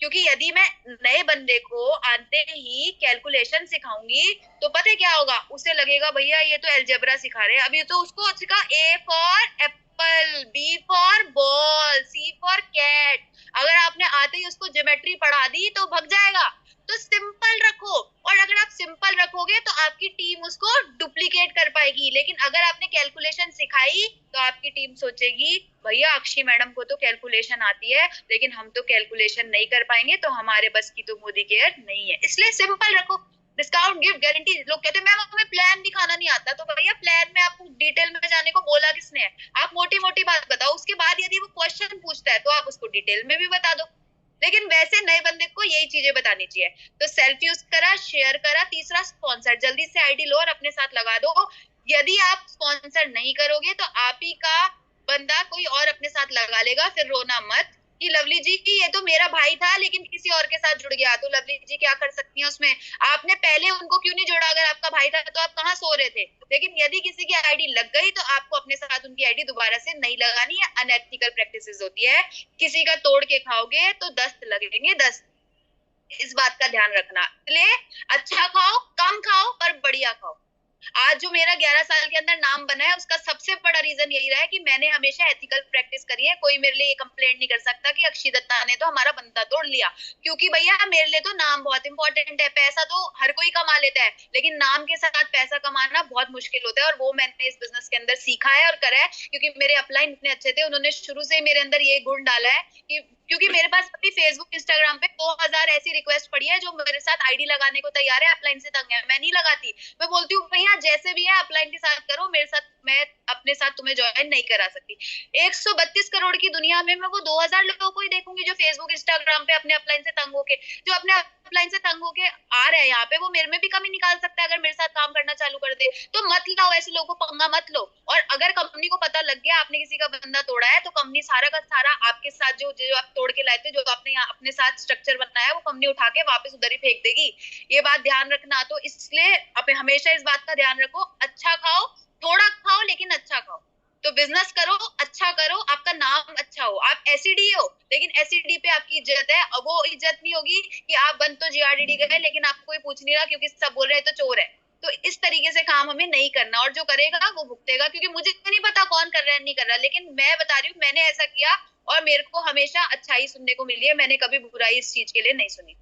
क्योंकि यदि मैं नए बंदे को आते ही कैलकुलेशन सिखाऊंगी तो पता है क्या होगा, उसे लगेगा भैया ये तो अलजेब्रा सिखा रहे हैं। अभी तो उसको सिखा A for apple, B for ball, C for cat. अगर आपने आते ही उसको ज्योमेट्री पढ़ा दी तो भग जाएगा। तो सिंपल रखो, और अगर आप सिंपल रखोगे तो आपकी टीम उसको डुप्लीकेट कर पाएगी। लेकिन अगर आपने कैलकुलेशन सिखाई तो आपकी टीम सोचेगी भैया अक्षी मैडम को तो कैलकुलेशन आती है, लेकिन हम तो कैलकुलेशन नहीं कर पाएंगे, तो हमारे बस की तो मोदी केयर नहीं है। इसलिए सिंपल रखो, डिस्काउंट, गिफ्ट, गारंटी। लोग कहते हैं मैम हमें प्लान दिखाना नहीं आता, तो भैया प्लान में आपको डिटेल में जाने को बोला किसने है? आप मोटी मोटी बात बताओ, उसके बाद यदि वो क्वेश्चन पूछता है तो आप उसको डिटेल में भी बता दो। लेकिन वैसे नए बंदे को यही चीजें बतानी चाहिए। तो सेल्फ यूज करा, शेयर करा। तीसरा, स्पॉन्सर, जल्दी से आईडी लो और अपने साथ लगा दो। यदि आप स्पॉन्सर नहीं करोगे तो आप ही का बंदा कोई और अपने साथ लगा लेगा, फिर रोना मत कि लवली जी की ये तो मेरा भाई था लेकिन किसी और के साथ जुड़ गया, तो लवली जी क्या कर सकती हैं उसमें? आपने पहले उनको क्यों नहीं जोड़ा? अगर आपका भाई था तो आप कहाँ सो रहे थे? लेकिन यदि किसी की आईडी लग गई तो आपको अपने साथ उनकी आईडी दोबारा से नहीं लगानी है। अनएथिकल प्रैक्टिसेस होती है, किसी का तोड़ के खाओगे तो दस्त लगेंगे, दस्त। इस बात का ध्यान रखना। इसलिए अच्छा खाओ, कम खाओ, पर बढ़िया खाओ। आज जो मेरा 11 साल के अंदर नाम बना है उसका सबसे बड़ा रीजन यही रहा है कि मैंने हमेशा एथिकल प्रैक्टिस करी है। कोई मेरे लिए ये कंप्लेंट नहीं कर सकता कि अक्षी दत्ता ने तो हमारा बंदा तोड़ लिया, क्योंकि भैया मेरे लिए तो नाम बहुत इंपॉर्टेंट है। पैसा तो हर कोई कमा लेता है, लेकिन नाम के साथ पैसा कमाना बहुत मुश्किल होता है, और वो मैंने इस बिजनेस के अंदर सीखा है और करा है। क्योंकि मेरे अपलाइन इतने अच्छे थे, उन्होंने शुरू से मेरे अंदर ये गुण डाला है कि क्योंकि मेरे पास अभी फेसबुक इंस्टाग्राम पे 2000 ऐसी रिक्वेस्ट पड़ी है जो मेरे साथ आईडी लगाने को तैयार है, अपलाइन से तंग है, मैं नहीं लगाती। मैं बोलती हूँ भैया जैसे भी है अपलाइन के साथ करो, मेरे साथ, मैं अपने साथ तुम्हें ज्वाइन नहीं करा सकती। 132 करोड़ की दुनिया में मैं वो 2000 लोगों को ही देखूंगी जो फेसबुक इंस्टाग्राम पे अपने अपलाइन से तंग होके, जो अपने अपलाइन से तंग होके आ रहे हैं यहाँ पे, वो मेरे में भी कमी निकाल सकता है अगर मेरे साथ काम करना चालू कर दे। तो मत लाओ ऐसे लोगों को, पंगा मत लो। और अगर कंपनी को पता लग गया आपने किसी का बंदा तोड़ा है, तो कंपनी सारा का सारा आपके साथ जो जो आप तोड़ के लाए थे, जो आपने यहाँ अपने साथ स्ट्रक्चर बनाया, वो कंपनी उठा के वापस उधर ही फेंक देगी। ये बात ध्यान रखना। तो इसलिए आप हमेशा इस बात का ध्यान रखो, अच्छा खाओ, थोड़ा खाओ लेकिन अच्छा खाओ। तो बिजनेस करो, अच्छा करो, आपका नाम अच्छा हो। आप एसीडी हो लेकिन एसीडी पे आपकी इज्जत है, और वो इज्जत नहीं होगी कि आप बन तो जीआरडीडी गए लेकिन आपको कोई पूछ नहीं रहा क्योंकि सब बोल रहे हैं तो चोर है। तो इस तरीके से काम हमें नहीं करना, और जो करेगा वो भुगतेगा, क्योंकि मुझे नहीं पता कौन कर रहा है नहीं कर रहा, लेकिन मैं बता रही हूँ मैंने ऐसा किया और मेरे को हमेशा अच्छाई सुनने को मिली है, मैंने कभी बुराई इस चीज के लिए नहीं सुनी।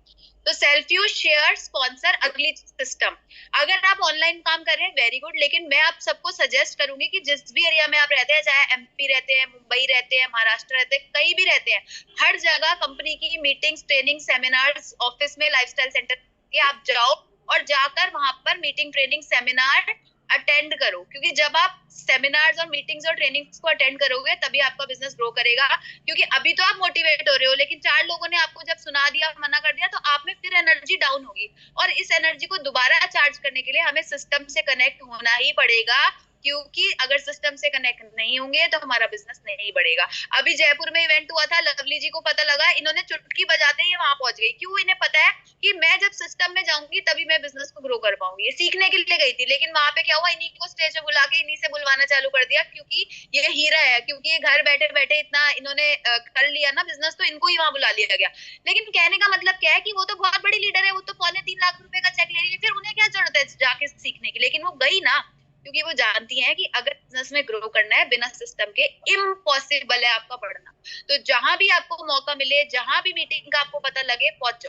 तो सेल्फ यूज, शेयर, स्पॉन्सर, अगली सिस्टम। अगर आप ऑनलाइन काम कर रहे हैं वेरी गुड, लेकिन मैं आप सबको सजेस्ट करूंगी कि जिस भी एरिया में आप रहते हैं, चाहे एमपी रहते हैं, मुंबई रहते हैं, महाराष्ट्र रहते हैं, कहीं भी रहते हैं, हर जगह कंपनी की मीटिंग्स, ट्रेनिंग, सेमिनार्स, ऑफिस में लाइफस्टाइल सेंटर आप जाओ और जाकर वहां पर मीटिंग, ट्रेनिंग, सेमिनार अटेंड करो। क्योंकि जब आप सेमिनार्स और मीटिंग्स और ट्रेनिंग्स को अटेंड करोगे तभी आपका बिजनेस ग्रो करेगा। क्योंकि अभी तो आप मोटिवेट हो रहे हो, लेकिन 4 लोगों ने आपको जब सुना दिया, मना कर दिया, तो आप में फिर एनर्जी डाउन होगी। और इस एनर्जी को दोबारा चार्ज करने के लिए हमें सिस्टम से कनेक्ट होना ही पड़ेगा, क्योंकि अगर सिस्टम से कनेक्ट नहीं होंगे तो हमारा बिजनेस नहीं बढ़ेगा। अभी जयपुर में इवेंट हुआ था, लवली जी को पता लगा, इन्होंने चुटकी बजाते ही वहां पहुंच गई। क्यों? इन्हें पता है कि मैं जब सिस्टम में जाऊंगी तभी मैं बिजनेस को ग्रो कर पाऊंगी। ये सीखने के लिए गई थी, लेकिन वहां पे क्या हुआ, इन्हीं को स्टेज पे बुला के इन्हीं से बुलवाना चालू कर दिया, क्योंकि ये हीरा है, क्योंकि ये घर बैठे बैठे इतना इन्होंने कर लिया ना बिजनेस, तो इनको ही वहां बुला लिया गया। लेकिन कहने का मतलब क्या है कि वो तो बहुत बड़ी लीडर है, वो तो 2.25 लाख रुपए का चेक ले रही है, फिर उन्हें क्या जरूरत है जाके सीखने की। लेकिन वो गई ना, क्योंकि वो जानती है कि अगर बिजनेस में ग्रो करना है बिना सिस्टम के, इम्पॉसिबल है आपका बढ़ना। तो जहां भी आपको मौका मिले, जहां भी मीटिंग का आपको पता लगे, पहुंचो,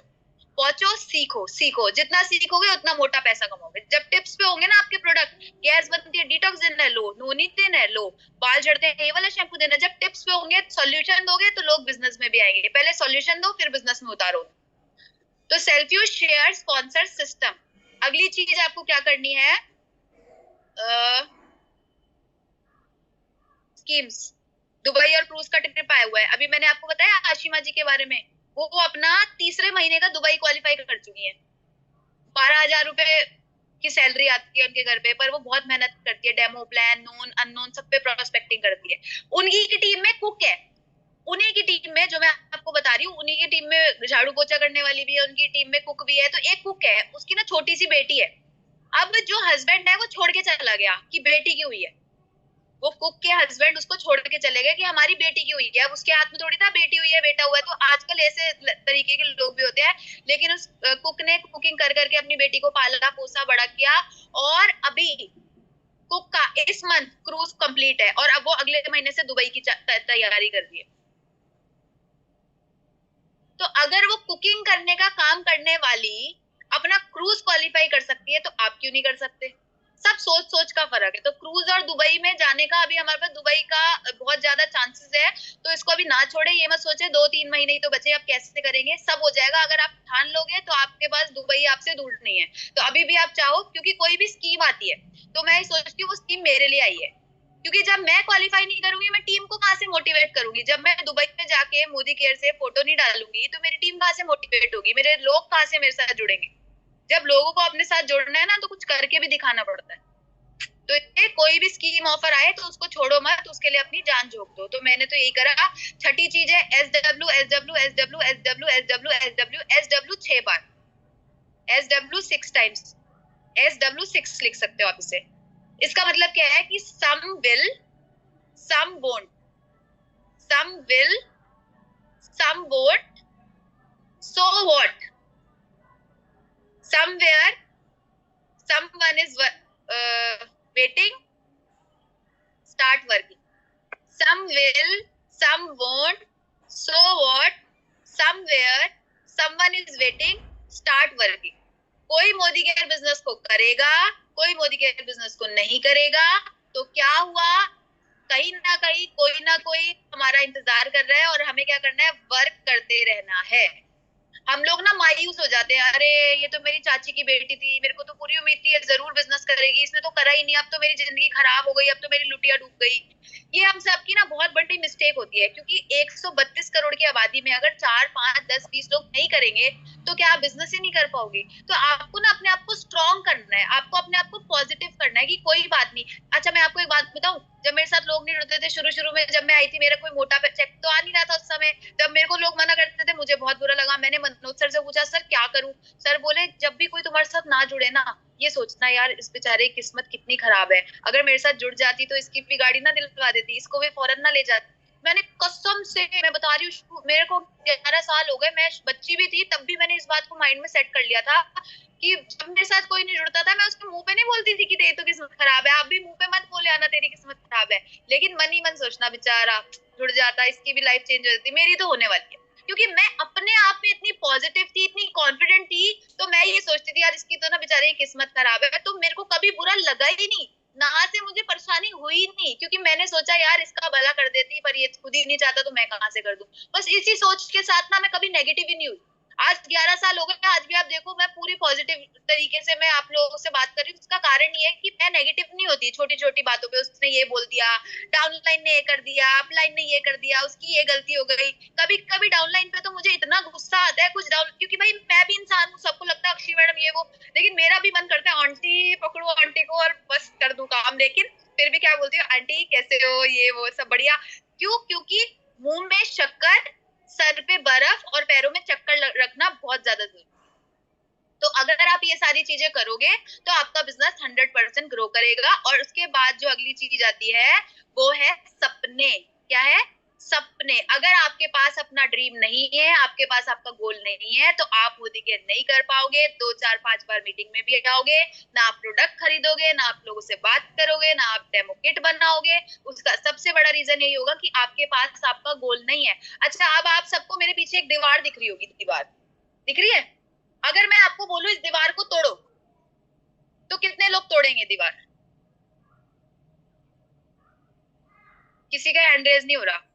पहुंचो, सीखो, सीखो। जितना सीखोगे उतना मोटा पैसा कमाओगे। जब टिप्स पे होंगे ना आपके प्रोडक्ट, गैस बनती है, डिटॉक्स देना है, लो, नोनी देना है, लो, बाल झड़ते हैं, ये वाला शैम्पू देना है, जब टिप्स पे होंगे, सॉल्यूशन दोगे तो लोग बिजनेस में भी आएंगे। पहले सॉल्यूशन दो, फिर बिजनेस में उतारो। तो self use, share, sponsor, system. अगली चीज आपको क्या करनी है, स्कीम्स। दुबई और क्रूज का ट्रिप आया हुआ है। अभी मैंने आपको बताया आशिमा जी के बारे में, वो अपना तीसरे महीने का दुबई क्वालिफाई कर चुकी है। 12,000 रुपए की सैलरी आती है उनके घर पे, पर वो बहुत मेहनत करती है, डेमो प्लान, नोन अननोन सब पे प्रोस्पेक्टिंग करती है। उनकी की टीम में कुक है, उन्हीं की टीम में, जो मैं आपको बता रही हूँ, उन्हीं की टीम में झाड़ू पोछा करने वाली भी है, उनकी टीम में कुक भी है। तो एक कुक है, उसकी ना छोटी सी बेटी है। अब जो हस्बैंड है वो छोड़ के चला गया कि बेटी की हुई है, वो कुक के हस्बैंड उसको छोड़ के चले गए कि हमारी बेटी की हुई है। अब उसके हाथ में थोड़ी था बेटी हुई है, बेटा हुआ है। तो आजकल ऐसे तरीके के लोग भी होते हैं। लेकिन उस कुक ने कुकिंग कर करके अपनी बेटी को पाला, पोसा, बड़ा किया, और अभी कुक का इस मंथ क्रूज कंप्लीट है, और अब वो अगले महीने से दुबई की तैयारी कर रही है। तो अगर वो कुकिंग करने का काम करने वाली अपना क्रूज क्वालिफाई कर सकती है, तो आप क्यों नहीं कर सकते? सब सोच सोच का फर्क है। तो क्रूज और दुबई में जाने का अभी हमारे पास दुबई का बहुत ज्यादा चांसेस है। तो इसको अभी ना छोड़े, ये मत सोचे 2-3 महीने ही तो बचे, अब कैसे करेंगे, सब हो जाएगा। अगर आप ठान लोगे तो आपके पास दुबई आपसे दूर नहीं है। तो अभी भी आप चाहो, क्योंकि कोई भी स्कीम आती है तो मैं सोचती हूँ वो स्कीम मेरे लिए आई है, क्योंकि जब मैं क्वालिफाई नहीं करूंगी, मैं टीम को कहाँ से मोटिवेट करूंगी? जब मैं दुबई में जाके मोदी केयर से फोटो नहीं डालूंगी तो मेरी टीम कहाँ से मोटिवेट होगी? मेरे लोग कहाँ से मेरे साथ जुड़ेंगे? जब लोगों को अपने साथ जोड़ना है ना, तो कुछ करके भी दिखाना पड़ता है। तो ये कोई भी स्कीम ऑफर आए तो उसको छोड़ो मत, उसके लिए अपनी जान झोंक दो। तो मैंने तो यही करा। छठी चीज है SW, SW, SW, SW, SW, SW, SW 6 बार, SW 6 टाइम्स, SW 6 लिख सकते हो आप इसे। इसका मतलब क्या है कि some will, some won't, some will, some won't, so what, somewhere someone is waiting, start working. Some will, some won't, so what, somewhere someone is waiting, start working. कोई मोदी केयर बिजनेस को करेगा, कोई मोदी केयर बिजनेस को नहीं करेगा। तो क्या हुआ, कहीं ना कहीं कोई ना कोई हमारा इंतजार कर रहा है, और हमें क्या क्या करना है, वर्क करते रहना है। हम लोग ना मायूस हो जाते हैं, अरे ये तो मेरी चाची की बेटी थी, मेरे को तो पूरी उम्मीद थी ये जरूर बिजनेस करेगी, इसने तो करा ही नहीं, अब तो मेरी जिंदगी खराब हो गई, अब तो मेरी लुटिया डूब गई। ये हम सब की ना बहुत बड़ी मिस्टेक होती है, क्योंकि 132 करोड़ की आबादी में अगर 4 5 10 20 लोग नहीं करेंगे तो क्या आप बिजनेस ही नहीं कर पाओगे। तो आपको ना अपने आप को स्ट्रॉन्ग करना है, आपको अपने आप को पॉजिटिव करना है कि कोई बात नहीं। अच्छा मैं आपको एक बात बताऊं, जब मेरे साथ लोग नहीं जुड़ते थे शुरू शुरू में, जब मैं आई थी मेरा कोई मोटा चेक तो आ नहीं रहा था उस समय, जब मेरे को लोग मना करते थे मुझे बहुत बुरा लगा। मैंने मनोज सर से पूछा सर क्या करूं, सर बोले जब भी कोई तुम्हारे साथ ना जुड़े ना, ये सोचना यार इस बेचारे की किस्मत कितनी खराब है, अगर मेरे साथ जुड़ जाती तो इसकी भी गाड़ी ना दिलवा देती, इसको भी फौरन ना ले जाती। मैंने कसम से मैं बता रही हूँ, मेरे को 11 साल हो गए, मैं बच्ची भी थी तब भी मैंने इस बात को माइंड में सेट कर लिया था कि जब मेरे साथ कोई नहीं जुड़ता था मैं उसके मुंह पे नहीं बोलती थी कि तेरी तो किस्मत खराब है, आप भी मुंह पे मत बोले आना तेरी किस्मत खराब है, लेकिन मन ही मन सोचना बेचारा जुड़ जाता, इसकी भी लाइफ चेंज हो जाती, मेरी तो होने वाली है। क्योंकि मैं अपने आप में इतनी पॉजिटिव थी, इतनी कॉन्फिडेंट थी, तो मैं ये सोचती थी यार इसकी तो ना बेचारे की किस्मत खराब है, तो मेरे को कभी बुरा लगा ही नहीं, ना से मुझे परेशानी हुई नहीं, क्योंकि मैंने सोचा यार इसका भला कर देती, पर ये खुद ही नहीं चाहता तो मैं कहाँ से कर दूं। बस इसी सोच के साथ ना मैं कभी नेगेटिव ही नहीं हुई। आज 11 साल हो गए, आज भी आप देखो मैं पूरी पॉजिटिव तरीके से मैं आप लोगों से बात कर रही हूँ। उसका कारण ये है कि मैं नेगेटिव नहीं होती छोटी छोटी बातों पे, उसने ये बोल दिया, डाउनलाइन ने ये कर दिया, अपलाइन ने ये कर दिया, उसकी ये गलती हो गई। कभी कभी डाउनलाइन पे तो मुझे इतना गुस्सा आता है कुछ डाउन, क्योंकि भाई मैं भी इंसान हूँ, सबको लगता है अक्षी मैडम ये वो, लेकिन मेरा भी मन करता है आंटी पकड़ो आंटी को और बस कर दूं काम, लेकिन फिर भी क्या बोलती हूँ आंटी कैसे हो ये वो सब बढ़िया। क्यों? क्योंकि मुंह में शक्कर, सर पे बर्फ और पैरों में चक्कर रखना बहुत ज्यादा जरूरी। तो अगर आप ये सारी चीजें करोगे तो आपका बिजनेस 100% ग्रो करेगा। और उसके बाद जो अगली चीज आती है वो है सपने। क्या है? सपने। अगर आपके पास अपना ड्रीम नहीं है, आपके पास आपका गोल नहीं है, तो आप मोदी के नहीं कर पाओगे। 2 4 5 बार मीटिंग में भी आओगे ना, आप प्रोडक्ट खरीदोगे ना, आप लोगों से बात करोगे ना, आप डेमो किट बनाओगे। उसका सबसे बड़ा रीजन यही होगा कि आपके पास आपका गोल नहीं है। अच्छा अब आप सबको मेरे पीछे एक दीवार दिख रही होगी, दीवार दिख रही है? अगर मैं आपको बोलूं इस दीवार को तोड़ो तो कितने लोग तोड़ेंगे दीवार? किसी का हैंड रेज नहीं हो रहा।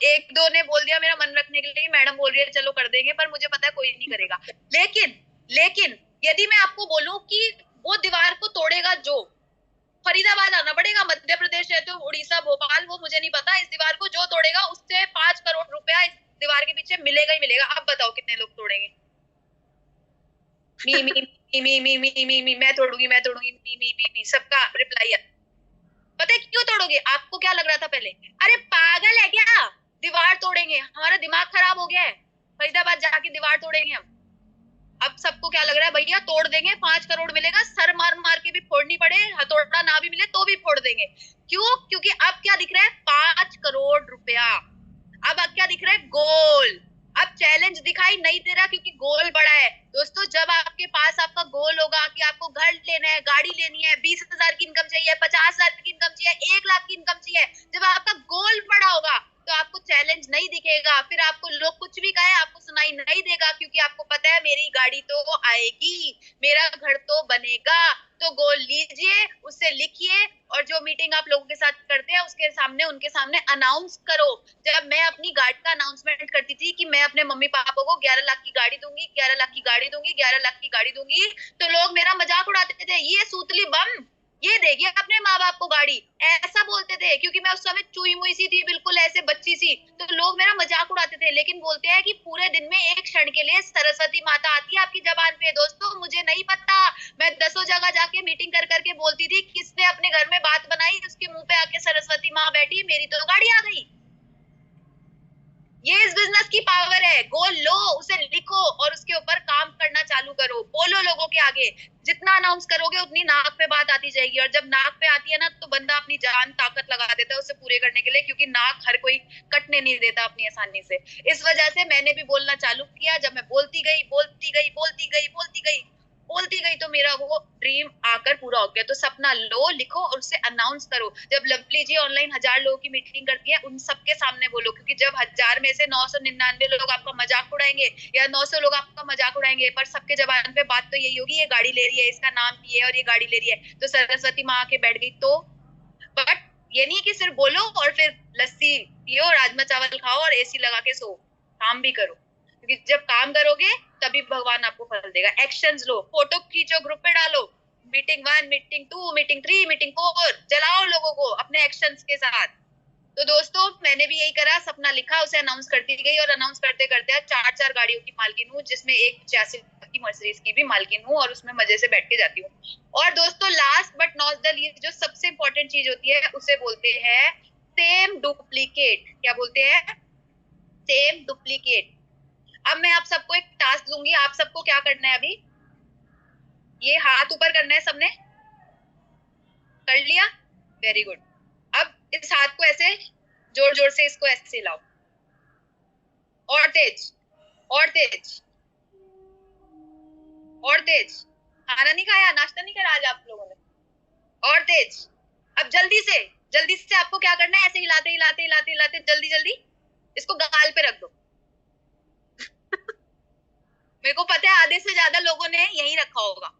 एक दो ने बोल दिया मेरा मन रखने के लिए, मैडम बोल रही है चलो कर देंगे, पर मुझे पता है कोई नहीं करेगा। लेकिन लेकिन यदि मैं आपको बोलूं कि वो दीवार को तोड़ेगा जो, फरीदाबाद आना पड़ेगा, मध्य प्रदेश है तो उड़ीसा भोपाल वो मुझे नहीं पता, इस दीवार को जो तोड़ेगा उससे 5 करोड़ रुपया इस दीवार के पीछे मिलेगा ही मिलेगा। अब बताओ कितने लोग तोड़ेंगे? मी मी मी मी मी मी मी मी मैं तोड़ूंगी मैं तोड़ूंगी मी मी मी मी, सबका रिप्लाई है। पता है क्यों तोड़ोगे? आपको क्या लग रहा था पहले? अरे पागल है क्या, दीवार तोड़ेंगे, हमारा दिमाग खराब हो गया है, फरीदाबाद जाके दीवार तोड़ेंगे हम। अब सबको क्या लग रहा है भैया तोड़ देंगे 5 करोड़ मिलेगा, सर मार मार के भी फोड़नी पड़े, हथौड़ा ना भी मिले तो भी फोड़ देंगे। क्यों? क्योंकि अब क्या दिख रहा है? 5 करोड़ रुपया। अब क्या दिख रहा है? गोल। अब चैलेंज दिखाई नहीं दे रहा क्योंकि गोल बड़ा है। दोस्तों जब आपके पास आपका गोल होगा कि आपको घर लेना है, गाड़ी लेनी है, 20,000 की इनकम चाहिए, 50,000 की इनकम चाहिए, 1 लाख की इनकम चाहिए, जब आपका गोल बड़ा होगा तो आपको चैलेंज नहीं दिखेगा, फिर आपको लोग कुछ भी कहे आपको सुनाई नहीं देगा, क्योंकि आपको पता है मेरी गाड़ी तो आएगी, मेरा घर तो बनेगा। तो गोल लीजिए, उससे लिखिए, और जो मीटिंग आप लोगों के साथ करते हैं उसके सामने उनके सामने अनाउंस करो। जब मैं अपनी गाड़ी का अनाउंसमेंट करती थी कि मैं अपने मम्मी पापा को 11 लाख की गाड़ी दूंगी, 11 लाख की गाड़ी दूंगी, 11 लाख की गाड़ी दूंगी, तो लोग मेरा मजाक उड़ाते थे, ये सूतली बम ये देगी अपने माँ बाप को गाड़ी, ऐसा बोलते थे। क्योंकि मैं उस समय चुई मुई सी थी, बिल्कुल ऐसे बच्ची सी, तो लोग मेरा मजाक उड़ाते थे। लेकिन बोलते हैं कि पूरे दिन में एक क्षण के लिए सरस्वती माता आती है आपकी जबान पे। दोस्तों मुझे नहीं पता, मैं 10 जगह जाके मीटिंग कर करके बोलती थी, किसने अपने घर में बात बनाई उसके मुंह पे आके सरस्वती माँ बैठी, मेरी तो गाड़ी आ गई। ये इस बिजनेस की पावर है। गोल लो, उसे लिखो और उसके ऊपर काम करना चालू करो। बोलो लोगों के आगे, जितना अनाउंस करोगे उतनी नाक पे बात आती जाएगी, और जब नाक पे आती है ना तो बंदा अपनी जान ताकत लगा देता है उसे पूरे करने के लिए, क्योंकि नाक हर कोई कटने नहीं देता अपनी आसानी से। इस वजह से मैंने भी बोलना चालू किया। जब मैं बोलती गई बोलती गई बोलती गई बोलती गई बोलती गई तो मेरा वो ड्रीम आकर पूरा हो गया। तो सपना लो, लिखो और उसे अनाउंस करो। जब लवली जी ऑनलाइन 1000 लोगों की मीटिंग करती है उन सबके सामने बोलो, क्योंकि जब 1000 में से 999 लोग आपका मजाक उड़ाएंगे या 900 लोग आपका मजाक उड़ाएंगे, पर सबके जबान पे बात तो यही होगी ये गाड़ी ले रही है, इसका नाम ये है और ये गाड़ी ले रही है, तो सरस्वती माँ आके बैठ गई। तो बट ये नहीं कि सिर्फ बोलो और फिर लस्सी पियो, राजमा चावल खाओ और एसी लगा के सो, काम भी करो, क्योंकि जब काम करोगे तभी भगवान आपको फल देगा। एक्शंस लो, फोटो खींचो, ग्रुप पे डालो, मीटिंग 1, मीटिंग 2, मीटिंग 3, मीटिंग 4, जलाओ लोगों को अपने एक्शंस के साथ। तो दोस्तों मैंने भी यही करा, सपना लिखा, उसे अनाउंस करती गई और अनाउंस करते करते आज 4 गाड़ियों की मालकिन हूँ, जिसमें एक 85 की मर्सिडीज की भी मालकिन हूँ और उसमें मजे से बैठ के जाती हूँ। और दोस्तों last but not the least जो सबसे इंपॉर्टेंट चीज होती है उसे बोलते हैं सेम डुप्लीकेट। क्या बोलते हैं? Same duplicate. अब मैं आप सबको एक टास्क दूंगी, आप सबको क्या करना है अभी, ये हाथ ऊपर करना है सबने, कर लिया? Very good. अब इस हाथ को ऐसे जोर जोर से इसको ऐसे हिलाओ, और तेज, और तेज, और तेज। खाना नहीं खाया, नाश्ता नहीं करा आज आप लोगों ने? और तेज। अब जल्दी से आपको क्या करना है, ऐसे हिलाते हिलाते हिलाते हिलाते जल्दी जल्दी इसको गाल पे रख दो। मेरे को पता है आधे से ज्यादा लोगों ने यही रखा होगा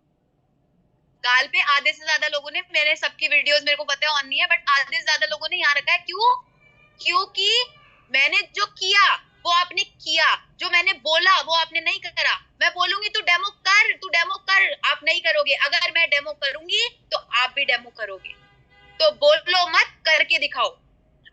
गाल पे, आधे से ज्यादा लोगों ने, मेरे सबकी वीडियोस मेरे को पता है ऑन नहीं है, बट आधे से ज्यादा लोगों ने यहाँ रखा है। क्यों? क्योंकि मैंने जो किया वो आपने किया, जो मैंने बोला वो आपने नहीं करा। मैं बोलूंगी तू डेमो कर, तू डेमो कर, आप नहीं करोगे। अगर मैं डेमो करूंगी तो आप भी डेमो करोगे। तो बोलो मत, करके दिखाओ।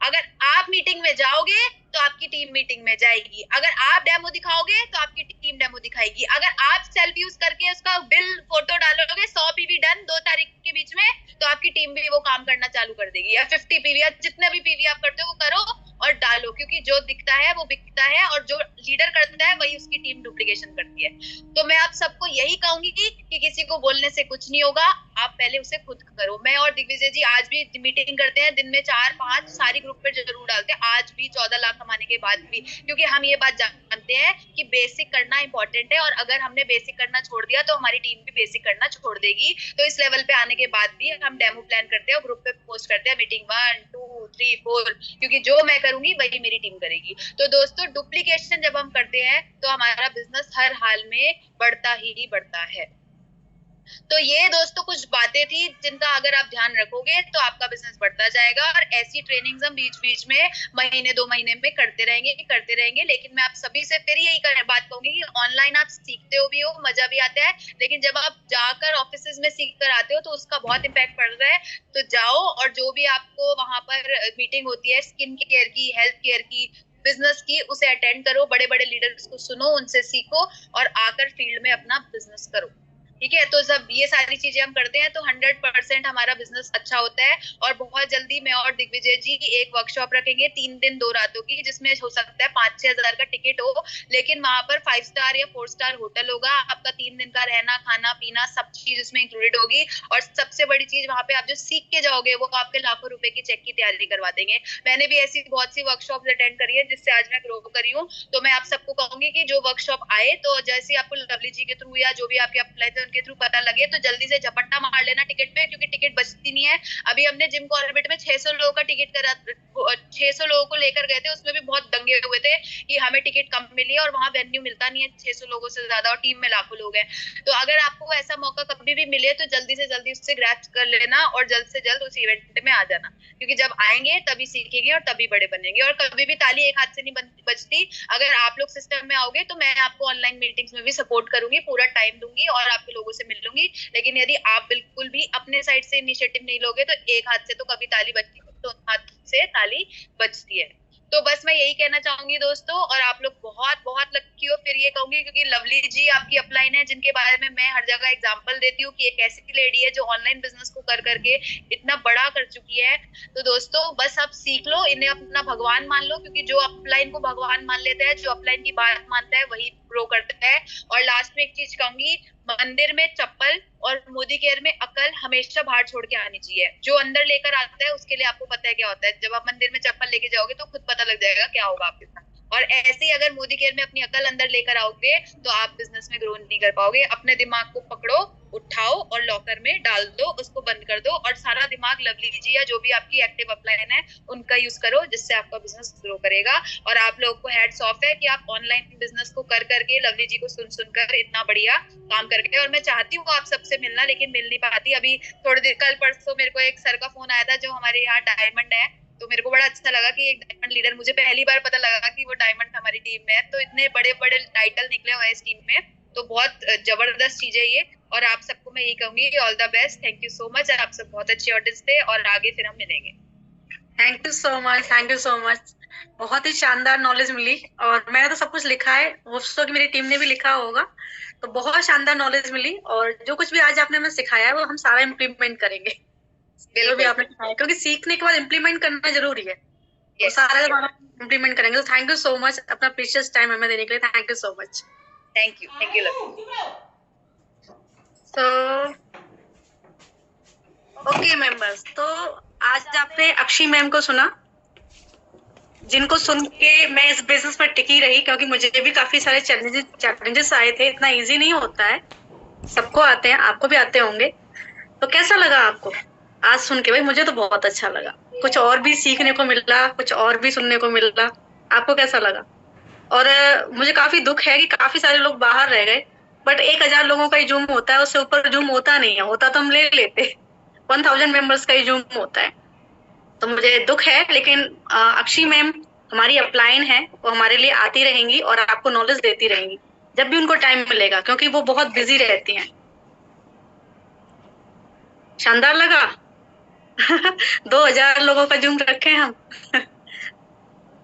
अगर आप मीटिंग में जाओगे तो आपकी टीम मीटिंग में जाएगी, अगर आप डेमो दिखाओगे तो आपकी टीम डेमो दिखाएगी, अगर आप सेल्फ यूज करके उसका बिल फोटो डालोगे 100 पीवी डन 2 तारीख के बीच में, तो आपकी टीम भी वो काम करना चालू कर देगी, या 50 पीवी, या जितने भी पीवी आप करते हो वो करो और डालो, क्योंकि जो दिखता है वो बिकता है, और जो लीडर करता है वही उसकी टीम डुप्लीकेशन करती है। तो मैं आप सबको यही कहूंगी कि किसी को बोलने से कुछ नहीं होगा, आप पहले उसे खुद करो। मैं और दिग्विजय जी आज भी मीटिंग करते हैं, दिन में 4-5 सारी ग्रुप पे जरूर डालते हैं, आज भी 14 लाख कमाने के बाद भी, क्योंकि हम ये बात जानते हैं कि बेसिक करना इंपॉर्टेंट है, और अगर हमने बेसिक करना छोड़ दिया तो हमारी टीम भी बेसिक करना छोड़ देगी। तो इस लेवल पे आने के बाद भी हम डेमो प्लान करते हैं और ग्रुप पे पोस्ट करते हैं, मीटिंग 1, 2, 3, 4, क्योंकि जो मैं करूंगी वही मेरी टीम करेगी। तो दोस्तों डुप्लीकेशन जब हम करते हैं तो हमारा बिजनेस हर हाल में बढ़ता ही बढ़ता है। तो ये दोस्तों कुछ बातें थी जिनका अगर आप ध्यान रखोगे तो आपका बिजनेस बढ़ता जाएगा, और ऐसी ट्रेनिंग्स हम बीच बीच में महीने 2 महीने में करते रहेंगे। लेकिन मैं आप सभी से फिर यही बात कहूंगी कि ऑनलाइन आप सीखते हो भी हो, मजा भी आता है, लेकिन जब आप जाकर ऑफिस में सीख कर आते हो तो उसका बहुत इम्पैक्ट पड़ रहा है। तो जाओ और जो भी आपको वहां पर मीटिंग होती है स्किन केयर की, हेल्थ केयर की, बिजनेस की, उसे अटेंड करो, बड़े बड़े लीडर्स को सुनो, उनसे सीखो और आकर फील्ड में अपना बिजनेस करो। ठीक है, तो जब ये सारी चीजें हम करते हैं तो 100% हमारा बिजनेस अच्छा होता है। और बहुत जल्दी मैं और दिग्विजय जी एक वर्कशॉप रखेंगे 3 दिन 2 रातों की, जिसमें हो सकता है 5-6 हजार का टिकट हो, लेकिन वहां पर 5 स्टार या 4 स्टार होटल होगा, आपका 3 दिन का रहना खाना पीना सब चीज उसमें इंक्लूडेड होगी। और सबसे बड़ी चीज वहां पे आप जो सीख के जाओगे वो आपके लाखों रुपए की चेक की तैयारी करवा देंगे। मैंने भी ऐसी बहुत सी वर्कशॉप अटेंड करी है जिससे आज मैं ग्रो करी हूँ। तो मैं आप सबको कहूंगी कि जो वर्कशॉप आए तो जैसे आपको लवली जी के थ्रू या जो भी आपके अपलाइन उनके थ्रू पता लगे तो जल्दी से झपट्टा मार लेना टिकट पे, क्योंकि टिकट बचती नहीं है। अभी हमने जिम कॉर्बेट में 600 लोगों का टिकट करा, 600 लोगों को लेकर गए थे, उसमें भी बहुत दंगे हुए थे कि हमें टिकट कम मिली है और वहां वेन्यू मिलता नहीं है 600 लोगों से ज्यादा, और टीम में लाखों लोग हैं। तो अगर आपको ऐसा मौका कभी भी मिले तो जल्दी से जल्दी उससे ग्रैब कर लेना और जल्द से जल्द उस इवेंट में आ जाना, क्योंकि जब आएंगे तभी सीखेंगे और तभी बड़े बनेंगे। और कभी भी ताली एक हाथ से नहीं बजती। अगर आप लोग सिस्टम में आओगे तो मैं आपको ऑनलाइन मीटिंग्स में भी सपोर्ट करूंगी, पूरा टाइम दूंगी और आपके लोगों से मिल लूंगी। लेकिन यदि आप बिल्कुल भी अपने साइड से इनिशिएटिव नहीं लोगे तो एक हाथ से तो कभी ताली बजती, तो हाथ से ताली बजती है। तो बस मैं यही कहना चाहूंगी दोस्तों, और आप लोग बहुत बहुत लकी हो। फिर ये कहूंगी क्योंकि लवली जी आपकी अपलाइन है जिनके बारे में मैं हर जगह एग्जांपल देती हूँ कि एक ऐसी लेडी है जो ऑनलाइन बिजनेस को कर करके इतना बड़ा कर चुकी है। तो दोस्तों बस आप सीख लो, इन्हें अपना भगवान मान लो, क्योंकि जो अपलाइन को भगवान मान लेता है, जो अपलाइन की बात मानता है वही ग्रो करता है। और लास्ट में एक चीज कहूंगी, मंदिर में चप्पल और मोदी केयर में अकल हमेशा बाहर छोड़ के आनी चाहिए। जो अंदर लेकर आता है उसके लिए आपको पता है क्या होता है। जब आप मंदिर में चप्पल लेके जाओगे तो खुद पता लग जाएगा क्या होगा आपके साथ। और ऐसे ही अगर मोदी केयर में अपनी अकल अंदर लेकर आओगे तो आप बिजनेस में ग्रो नहीं कर पाओगे। अपने दिमाग को पकड़ो उठाओ और लॉकर में डाल दो, उसको बंद कर दो और सारा दिमाग लवली जी या जो भी आपकी एक्टिव अपलाइन है उनका यूज करो, जिससे आपका बिजनेस ग्रो करेगा। और आप लोगों को हैट्स ऑफ है कि आप ऑनलाइन बिजनेस को कर करके लवली जी को सुन सुनकर इतना बढ़िया काम करके, और मैं चाहती हूँ आप सबसे मिलना, लेकिन मिल नहीं पाती। अभी थोड़ी देर कल परसों मेरे को एक सर का फोन आया था जो हमारे यहाँ डायमंड है, तो मेरे को बड़ा अच्छा लगा कि एक डायमंड लीडर, मुझे पहली बार पता लगा कि वो डायमंड हमारी टीम में है। तो इतने बड़े बड़े टाइटल निकले हुए इस टीम में, तो बहुत जबरदस्त चीज है ये। और आप सबको मैं ये कहूंगी all the best, thank you so much. आप सब बहुत अच्छे ऑडियंस थे और आगे फिर हम मिलेंगे। Thank you so much, thank you so much. बहुत ही शानदार नॉलेज मिली और मैंने तो सब कुछ लिखा है, होप्स कि मेरी टीम ने भी लिखा होगा। तो बहुत शानदार नॉलेज मिली और जो कुछ भी आज आपने हमें सिखाया है वो हम सारा इम्प्लीमेंट करेंगे, जो भी आपने सिखाया, क्योंकि सीखने के बाद इम्प्लीमेंट करना जरूरी है। तो सारा जब हम इम्प्लीमेंट करेंगे। तो थैंक यू सो मच अपना प्रीशियस टाइम हमें देने के लिए, thank you so much. Thank you so okay members, तो आज आपने अक्षी मैम को सुना, जिनको सुन के मैं इस बिजनेस पर टिकी रही, क्योंकि मुझे भी काफी सारे चैलेंजेस आए थे। इतना इजी नहीं होता है, सबको आते हैं, आपको भी आते होंगे। तो कैसा लगा आपको आज सुन के? भाई मुझे तो बहुत अच्छा लगा, कुछ और भी सीखने को मिला, कुछ और भी सुनने को मिला। आपको कैसा लगा? और मुझे काफी दुख है कि काफी सारे लोग बाहर रह गए, बट 1000 लोगों का ही जूम होता है, उससे ऊपर जूम होता नहीं है। होता तो हम ले लेते, 1000 मेंबर्स का ही जूम होता है। तो मुझे दुख है, लेकिन अक्षी मैम हमारी अपलाइन है, वो हमारे लिए आती रहेंगी और आपको नॉलेज देती रहेंगी जब भी उनको टाइम मिलेगा, क्योंकि वो बहुत बिजी रहती हैं। शानदार लगा। 2000 लोगों का जूम रखे हम।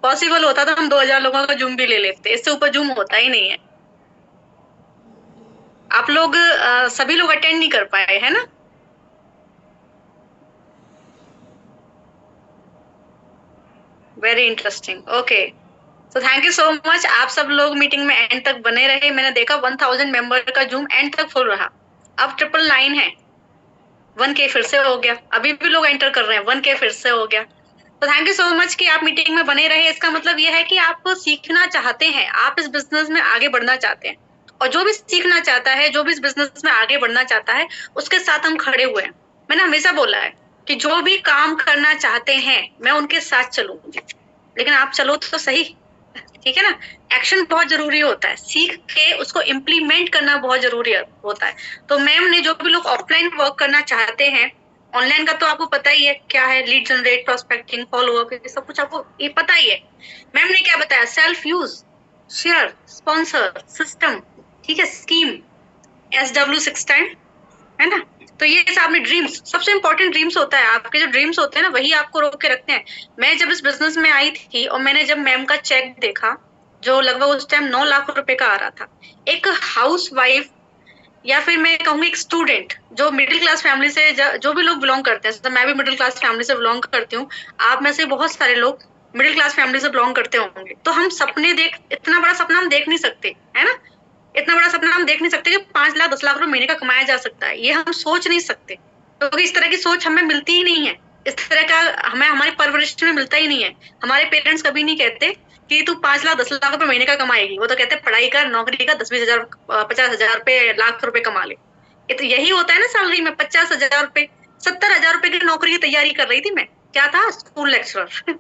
पॉसिबल होता तो हम 2000 लोगों का जूम भी ले लेते, इससे ऊपर जूम होता ही नहीं है। आप लोग सभी लोग अटेंड नहीं कर पाए है ना? Very interesting, okay. तो थैंक यू सो मच। आप सब लोग मीटिंग में एंड तक बने रहे। मैंने देखा 1000 मेंबर का जूम एंड तक फुल रहा। अब 999 है, 1K फिर से हो गया। अभी भी लोग एंटर कर रहे हैं, 1K फिर से हो गया। तो थैंक यू सो मच कि आप मीटिंग में बने रहे। इसका मतलब यह है कि आप सीखना चाहते हैं, आप इस बिजनेस में आगे बढ़ना चाहते हैं, और जो भी सीखना चाहता है, जो भी इस बिजनेस में आगे बढ़ना चाहता है, उसके साथ हम खड़े हुए हैं। मैंने हमेशा बोला है कि जो भी काम करना चाहते हैं मैं उनके साथ चलूंगी, लेकिन आप चलो तो सही, ठीक है ना? एक्शन बहुत जरूरी होता है, सीख के उसको इम्प्लीमेंट करना बहुत जरूरी होता है। तो मैम ने, जो भी लोग ऑफलाइन वर्क करना चाहते हैं, ऑनलाइन का तो आपको पता ही है क्या है, lead generate, prospecting, follow up, ये सब कुछ आपको ये पता ही है। मैम ने क्या बताया? Self use, share, sponsor, system, ठीक है, स्कीम, SW6 टाइम, है ना? तो ये आपने ड्रीम्स, सबसे इंपॉर्टेंट ड्रीम्स होता है, आपके जो ड्रीम्स होते हैं ना वही आपको रोक के रखते हैं। मैं जब इस बिजनेस में आई थी और मैंने जब मैम का चेक देखा, जो लगभग उस टाइम 9 लाख रुपए का आ रहा था, एक हाउस वाइफ या फिर मैं कहूंगी एक स्टूडेंट जो मिडिल क्लास फैमिली से, जो भी लोग बिलोंग करते हैं, तो मैं भी मिडिल क्लास फैमिली से बिलोंग करती हूँ, आप में से बहुत सारे लोग मिडिल क्लास फैमिली से बिलोंग करते होंगे। तो हम सपने देख, इतना बड़ा सपना हम देख नहीं सकते, है ना? इतना बड़ा सपना हम देख नहीं सकते कि 5 लाख 10 लाख रुपए महीने का कमाया जा सकता है, ये हम सोच नहीं सकते, क्योंकि इस तरह की सोच हमें मिलती ही नहीं है। इस तरह का हमें हमारी परवरिश में मिलता ही नहीं है। हमारे पेरेंट्स कभी नहीं कहते कि तू 5 लाख 10 लाख रुपए महीने का कमाएगी, वो तो कहते हैं पढ़ाई कर, नौकरी का 10-20 हजार 50 हजार रुपए, लाख रुपए कमा ले। तो यही होता है ना सैलरी में, 50 हजार रुपए, 70 हजार रुपए की नौकरी की तैयारी कर रही थी मैं, क्या था, स्कूल लेक्चरर।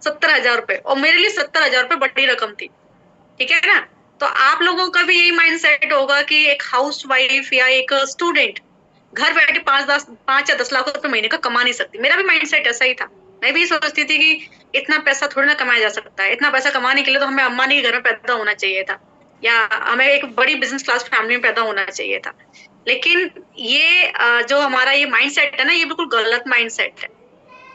70 हजार रुपए, और मेरे लिए 70 हजार रुपए बड़ी रकम थी, ठीक है ना? तो आप लोगों का भी यही माइंडसेट होगा कि एक हाउस वाइफ या एक स्टूडेंट घर बैठे 5 या 10 लाख रुपए महीने का कमा नहीं सकती। मेरा भी माइंडसेट ऐसा ही था, मैं भी सोचती थी कि इतना पैसा थोड़ी ना कमाया जा सकता है, इतना पैसा कमाने के लिए तो हमें अंबानी के घर में पैदा होना चाहिए था, या हमें एक बड़ी बिजनेस क्लास फैमिली में पैदा होना चाहिए था। लेकिन ये जो हमारा ये माइंडसेट है ना, ये बिल्कुल गलत माइंडसेट है।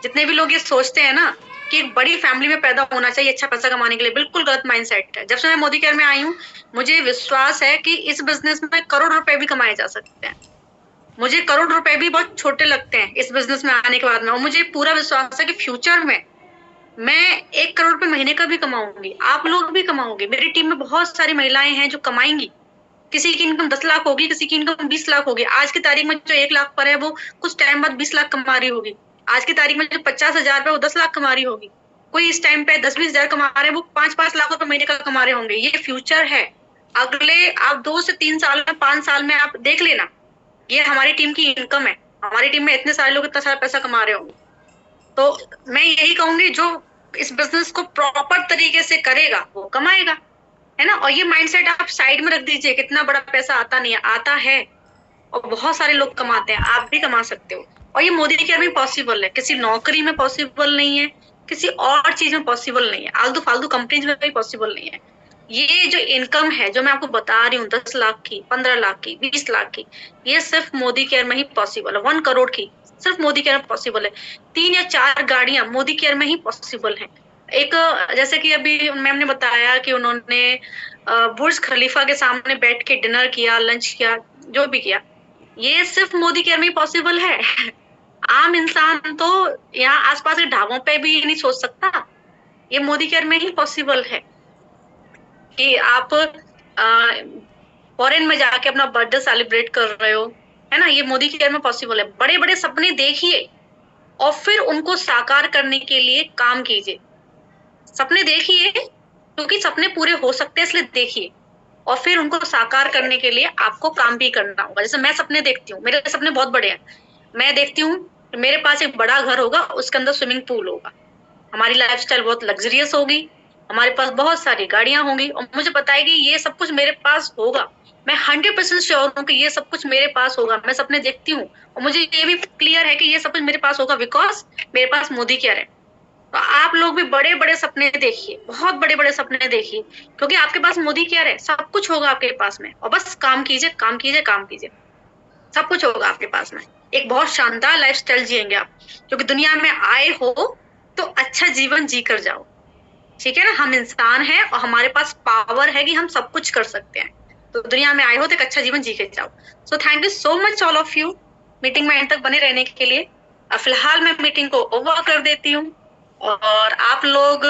जितने भी लोग ये सोचते हैं ना कि एक बड़ी फैमिली में पैदा होना चाहिए अच्छा पैसा कमाने के लिए, बिल्कुल गलत माइंडसेट है। जब से मैं मोदी केयर में आई हूँ, मुझे विश्वास है कि इस बिजनेस में करोड़ रुपए भी कमाए जा सकते हैं। मुझे करोड़ रुपए भी बहुत छोटे लगते हैं इस बिजनेस में आने के बाद में, और मुझे पूरा विश्वास है कि फ्यूचर में मैं 1 करोड़ रुपए महीने का भी कमाऊंगी, आप लोग भी कमाओगे। मेरी टीम में बहुत सारी महिलाएं हैं जो कमाएंगी, किसी की इनकम 10 लाख होगी, किसी की इनकम 20 लाख होगी। आज की तारीख में जो 1 लाख पर है वो कुछ टाइम बाद 20 लाख कमा रही होगी। आज की तारीख में जो 50 हजार पे वो 10 लाख कमा रही होगी। कोई इस टाइम पे 10-20 हजार कमा रहे हैं, वो 5-5 लाख रुपए महीने का कमा रहे होंगे। ये फ्यूचर है। अगले आप 2 से 3 साल में, 5 साल में आप देख लेना, ये हमारी टीम की इनकम है, हमारी टीम में इतने सारे लोग इतना सारा पैसा कमा रहे होंगे। तो मैं यही कहूंगी, जो इस बिजनेस को प्रॉपर तरीके से करेगा वो कमाएगा, है ना। और ये माइंडसेट आप साइड में रख दीजिए, कितना बड़ा पैसा आता नहीं है, आता है, और बहुत सारे लोग कमाते हैं, आप भी कमा सकते हो। और ये मोदी केयर में पॉसिबल है, किसी नौकरी में पॉसिबल नहीं है, किसी और चीज में पॉसिबल नहीं है, आलतू फालतू कंपनीज में भी पॉसिबल नहीं है। ये जो इनकम है जो मैं आपको बता रही हूँ, 10 लाख की, 15 लाख की, 20 लाख की, ये सिर्फ मोदी केयर में ही पॉसिबल है। 1 करोड़ की सिर्फ मोदी केयर में पॉसिबल है। 3 या 4 गाड़ियां मोदी केयर में ही पॉसिबल है। एक जैसे कि अभी मैम ने बताया कि उन्होंने बुर्ज खलीफा के सामने बैठ के डिनर किया, लंच किया, जो भी किया, ये सिर्फ मोदी केयर में ही पॉसिबल है। आम इंसान तो यहाँ आसपास के ढाबों पे भी नहीं सोच सकता, ये मोदी केयर में ही पॉसिबल है कि आप फॉरेन में जाके अपना बर्थडे सेलिब्रेट कर रहे हो, है ना। ये मोदी केयर में पॉसिबल है। बड़े बड़े सपने देखिए और फिर उनको साकार करने के लिए काम कीजिए। सपने देखिए, क्योंकि सपने पूरे हो सकते हैं, इसलिए देखिए, और फिर उनको साकार करने के लिए आपको काम भी करना होगा। जैसे मैं सपने देखती हूँ, मेरे सपने बहुत बड़े हैं। मैं देखती हूँ मेरे पास एक बड़ा घर होगा, उसके अंदर स्विमिंग पूल होगा, हमारी लाइफस्टाइल बहुत लग्जरियस होगी, हमारे पास बहुत सारी गाड़ियां होंगी, और मुझे पता है कि ये सब कुछ मेरे पास होगा। मैं 100% श्योर हूँ कि ये सब कुछ मेरे पास होगा। मैं सपने देखती हूँ और मुझे ये भी क्लियर है कि ये सब कुछ मेरे पास होगा, बिकॉज मेरे पास मोदी केयर है। तो आप लोग भी बड़े बड़े सपने देखिए, बहुत बड़े बड़े सपने देखिए, क्योंकि आपके पास मोदी केयर है, सब कुछ होगा आपके पास में। और बस काम कीजिए, काम कीजिए, काम कीजिए, सब कुछ होगा आपके पास में। एक बहुत शानदार लाइफस्टाइल जिएंगे आप, क्योंकि दुनिया में आए हो तो अच्छा जीवन जी कर जाओ, ठीक है ना। हम इंसान हैं और हमारे पास पावर है कि हम सब कुछ कर सकते हैं। तो दुनिया में आए हो तो एक अच्छा जीवन जी के जाओ। So thank you so much all of you, meeting में एंड तक बने रहने के लिए। फिलहाल मैं मीटिंग को ओवर कर देती हूँ, और आप लोग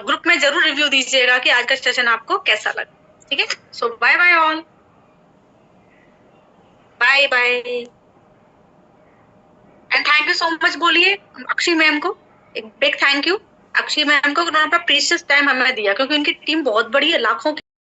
ग्रुप में जरूर रिव्यू दीजिएगा कि आज का सेशन आपको कैसा लगा, ठीक है। So bye bye all, bye bye, and thank you so much बोलिए अक्षय मैम को, एक big thank you Akshay ma'am को, उन्होंने अपना प्रीशियस टाइम हमें दिया, क्योंकि उनकी टीम बहुत बड़ी है, लाखों